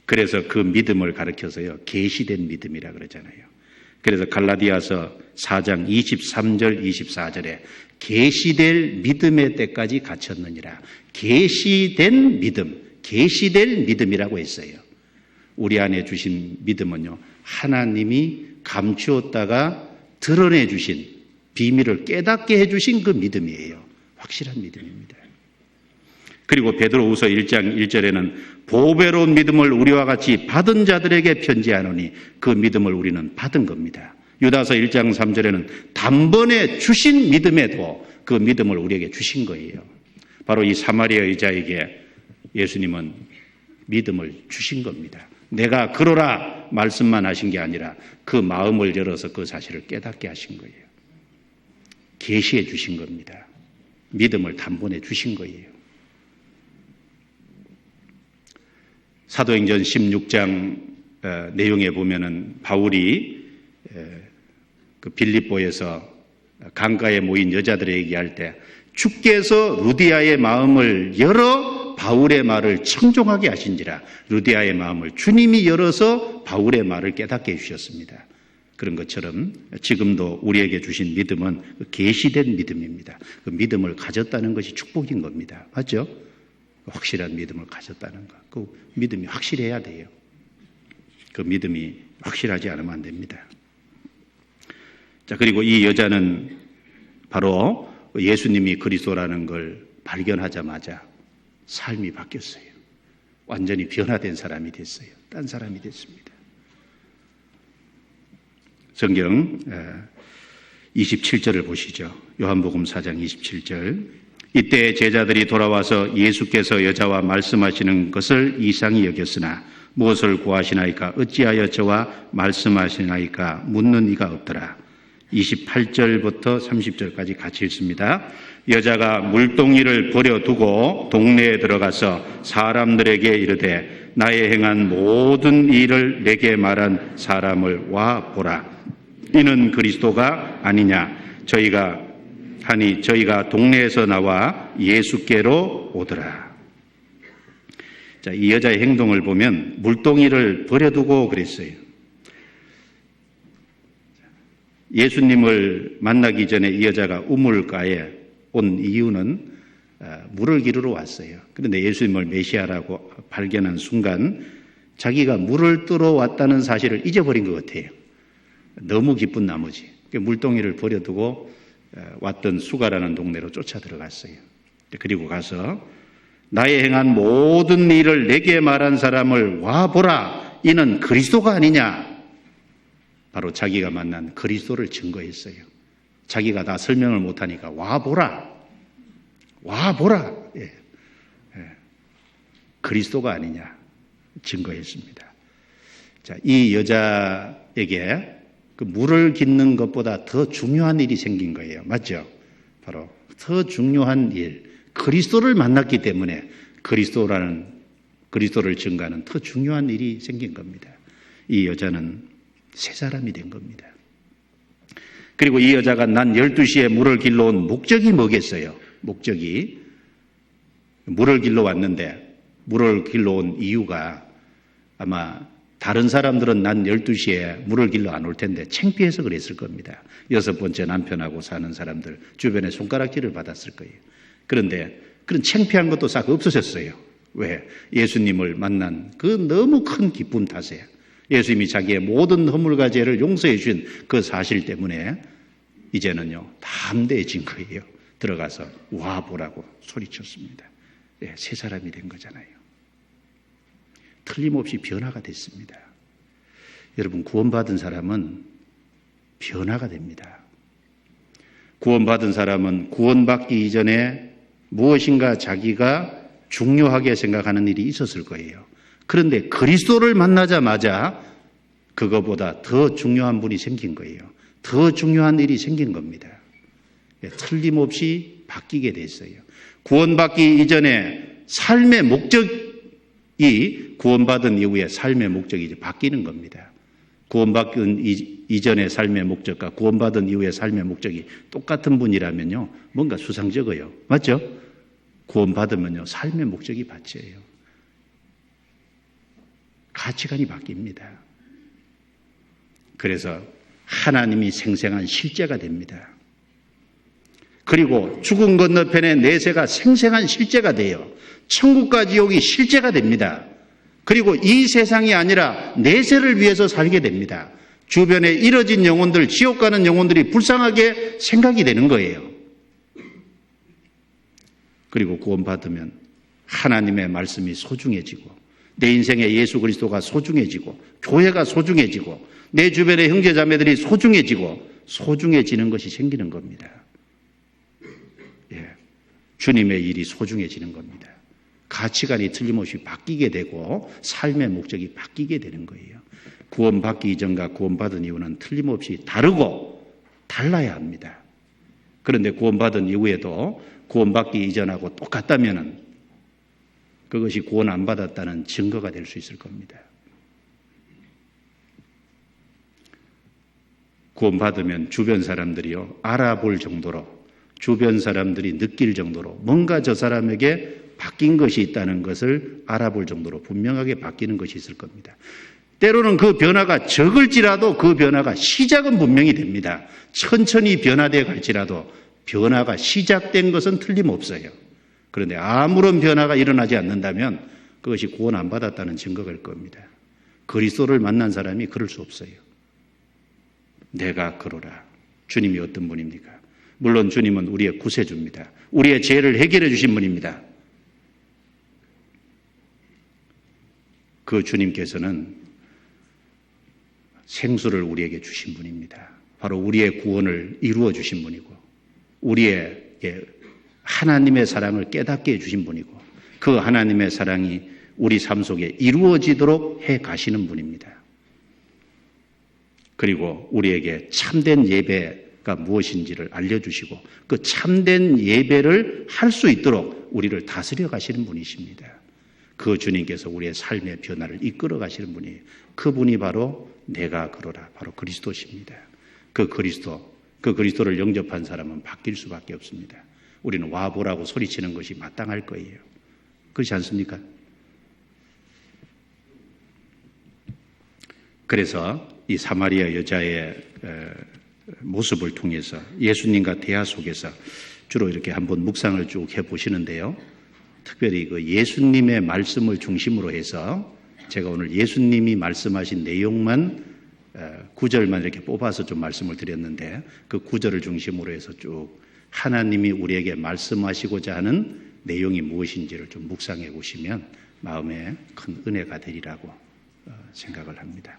그래서 그 믿음을 가르쳐서요, 계시된 믿음이라 그러잖아요. 그래서 갈라디아서 4장 23절 24절에 계시될 믿음의 때까지 갇혔느니라. 계시된 믿음, 계시될 믿음이라고 했어요. 우리 안에 주신 믿음은요, 하나님이 감추었다가 드러내 주신 비밀을 깨닫게 해주신 그 믿음이에요. 확실한 믿음입니다. 그리고 베드로후서 1장 1절에는 보배로운 믿음을 우리와 같이 받은 자들에게 편지하노니 그 믿음을 우리는 받은 겁니다. 유다서 1장 3절에는 단번에 주신 믿음에도 그 믿음을 우리에게 주신 거예요. 바로 이 사마리아 여자에게 예수님은 믿음을 주신 겁니다. 내가 그러라 말씀만 하신 게 아니라 그 마음을 열어서 그 사실을 깨닫게 하신 거예요. 계시해 주신 겁니다. 믿음을 단번에 주신 거예요. 사도행전 16장 내용에 보면은 바울이 그 빌립보에서 강가에 모인 여자들에게 얘기할 때 주께서 루디아의 마음을 열어 바울의 말을 청종하게 하신지라. 루디아의 마음을 주님이 열어서 바울의 말을 깨닫게 해주셨습니다. 그런 것처럼 지금도 우리에게 주신 믿음은 계시된 믿음입니다. 그 믿음을 가졌다는 것이 축복인 겁니다. 맞죠? 확실한 믿음을 가졌다는 것. 그 믿음이 확실해야 돼요. 그 믿음이 확실하지 않으면 안 됩니다. 자, 그리고 이 여자는 바로 예수님이 그리스도라는 걸 발견하자마자 삶이 바뀌었어요. 완전히 변화된 사람이 됐어요. 딴 사람이 됐습니다. 성경 27절을 보시죠. 요한복음 4장 27절. 이때 제자들이 돌아와서 예수께서 여자와 말씀하시는 것을 이상히 여겼으나 무엇을 구하시나이까 어찌하여 저와 말씀하시나이까 묻는 이가 없더라. 28절부터 30절까지 같이 읽습니다. 여자가 물동이를 버려두고 동네에 들어가서 사람들에게 이르되 나의 행한 모든 일을 내게 말한 사람을 와 보라. 이는 그리스도가 아니냐. 저희가 동네에서 나와 예수께로 오더라. 자, 이 여자의 행동을 보면 물동이를 버려두고 그랬어요. 예수님을 만나기 전에 이 여자가 우물가에 온 이유는 물을 기르러 왔어요. 그런데 예수님을 메시아라고 발견한 순간 자기가 물을 뜨러 왔다는 사실을 잊어버린 것 같아요. 너무 기쁜 나머지 물동이를 버려두고 왔던 수가라는 동네로 쫓아 들어갔어요. 그리고 가서 나의 행한 모든 일을 내게 말한 사람을 와보라. 이는 그리스도가 아니냐. 바로 자기가 만난 그리스도를 증거했어요. 자기가 다 설명을 못하니까 와보라. 예. 그리스도가 아니냐 증거했습니다. 자, 이 여자에게 그 물을 깃는 것보다 더 중요한 일이 생긴 거예요. 맞죠? 바로 더 중요한 일, 그리스도를 만났기 때문에 그리스도를 증거하는 더 중요한 일이 생긴 겁니다. 이 여자는 새 사람이 된 겁니다. 그리고 이 여자가 난 12시에 물을 길러 온 목적이 뭐겠어요? 목적이 물을 길러 왔는데 물을 길러 온 이유가 아마 다른 사람들은 난 12시에 물을 길러 안 올 텐데 창피해서 그랬을 겁니다. 6번째 남편하고 사는 사람들 주변에 손가락질을 받았을 거예요. 그런데 그런 창피한 것도 싹 없어졌어요. 왜? 예수님을 만난 그 너무 큰 기쁨 탓에 예수님이 자기의 모든 허물과 죄를 용서해 주신 그 사실 때문에 이제는요 담대해진 거예요. 들어가서 와보라고 소리쳤습니다. 네, 새 사람이 된 거잖아요. 틀림없이 변화가 됐습니다. 여러분, 구원받은 사람은 변화가 됩니다. 구원받은 사람은 구원받기 이전에 무엇인가 자기가 중요하게 생각하는 일이 있었을 거예요. 그런데 그리스도를 만나자마자 그거보다 더 중요한 분이 생긴 거예요. 더 중요한 일이 생긴 겁니다. 틀림없이 바뀌게 됐어요. 구원받기 이전에 삶의 목적이 구원받은 이후에 삶의 목적이 이제 바뀌는 겁니다. 구원받은 이전의 삶의 목적과 구원받은 이후의 삶의 목적이 똑같은 분이라면요, 뭔가 수상쩍어요. 맞죠? 구원받으면요, 삶의 목적이 바뀌어요. 가치관이 바뀝니다. 그래서 하나님이 생생한 실제가 됩니다. 그리고 죽음 건너편의 내세가 생생한 실제가 돼요. 천국과 지옥이 실제가 됩니다. 그리고 이 세상이 아니라 내세를 위해서 살게 됩니다. 주변에 이뤄진 영혼들, 지옥 가는 영혼들이 불쌍하게 생각이 되는 거예요. 그리고 구원받으면 하나님의 말씀이 소중해지고 내 인생에 예수 그리스도가 소중해지고 교회가 소중해지고 내 주변의 형제자매들이 소중해지는 것이 생기는 겁니다. 주님의 일이 소중해지는 겁니다. 가치관이 틀림없이 바뀌게 되고 삶의 목적이 바뀌게 되는 거예요. 구원받기 이전과 구원받은 이후는 틀림없이 다르고 달라야 합니다. 그런데 구원받은 이후에도 구원받기 이전하고 똑같다면 그것이 구원 안 받았다는 증거가 될 수 있을 겁니다. 구원받으면 주변 사람들이요, 알아볼 정도로, 주변 사람들이 느낄 정도로 뭔가 저 사람에게 바뀐 것이 있다는 것을 알아볼 정도로 분명하게 바뀌는 것이 있을 겁니다. 때로는 그 변화가 적을지라도 그 변화가 시작은 분명히 됩니다. 천천히 변화되어 갈지라도 변화가 시작된 것은 틀림없어요. 그런데 아무런 변화가 일어나지 않는다면 그것이 구원 안 받았다는 증거일 겁니다. 그리스도를 만난 사람이 그럴 수 없어요. 내가 그러라. 주님이 어떤 분입니까? 물론 주님은 우리의 구세주입니다. 우리의 죄를 해결해 주신 분입니다. 그 주님께서는 생수를 우리에게 주신 분입니다. 바로 우리의 구원을 이루어 주신 분이고 우리의 하나님의 사랑을 깨닫게 해주신 분이고 그 하나님의 사랑이 우리 삶 속에 이루어지도록 해 가시는 분입니다. 그리고 우리에게 참된 예배가 무엇인지를 알려주시고 그 참된 예배를 할 수 있도록 우리를 다스려 가시는 분이십니다. 그 주님께서 우리의 삶의 변화를 이끌어 가시는 분이에요. 그분이 바로 내가 그러라, 바로 그리스도십니다. 그 그리스도, 그 그리스도를 영접한 사람은 바뀔 수밖에 없습니다. 우리는 와보라고 소리치는 것이 마땅할 거예요. 그렇지 않습니까? 그래서 이 사마리아 여자의 모습을 통해서 예수님과 대화 속에서 주로 이렇게 한번 묵상을 쭉 해보시는데요. 특별히 그 예수님의 말씀을 중심으로 해서 제가 오늘 예수님이 말씀하신 내용만 9절만 이렇게 뽑아서 좀 말씀을 드렸는데 그 9절을 중심으로 해서 쭉 하나님이 우리에게 말씀하시고자 하는 내용이 무엇인지를 좀 묵상해 보시면 마음에 큰 은혜가 되리라고 생각을 합니다.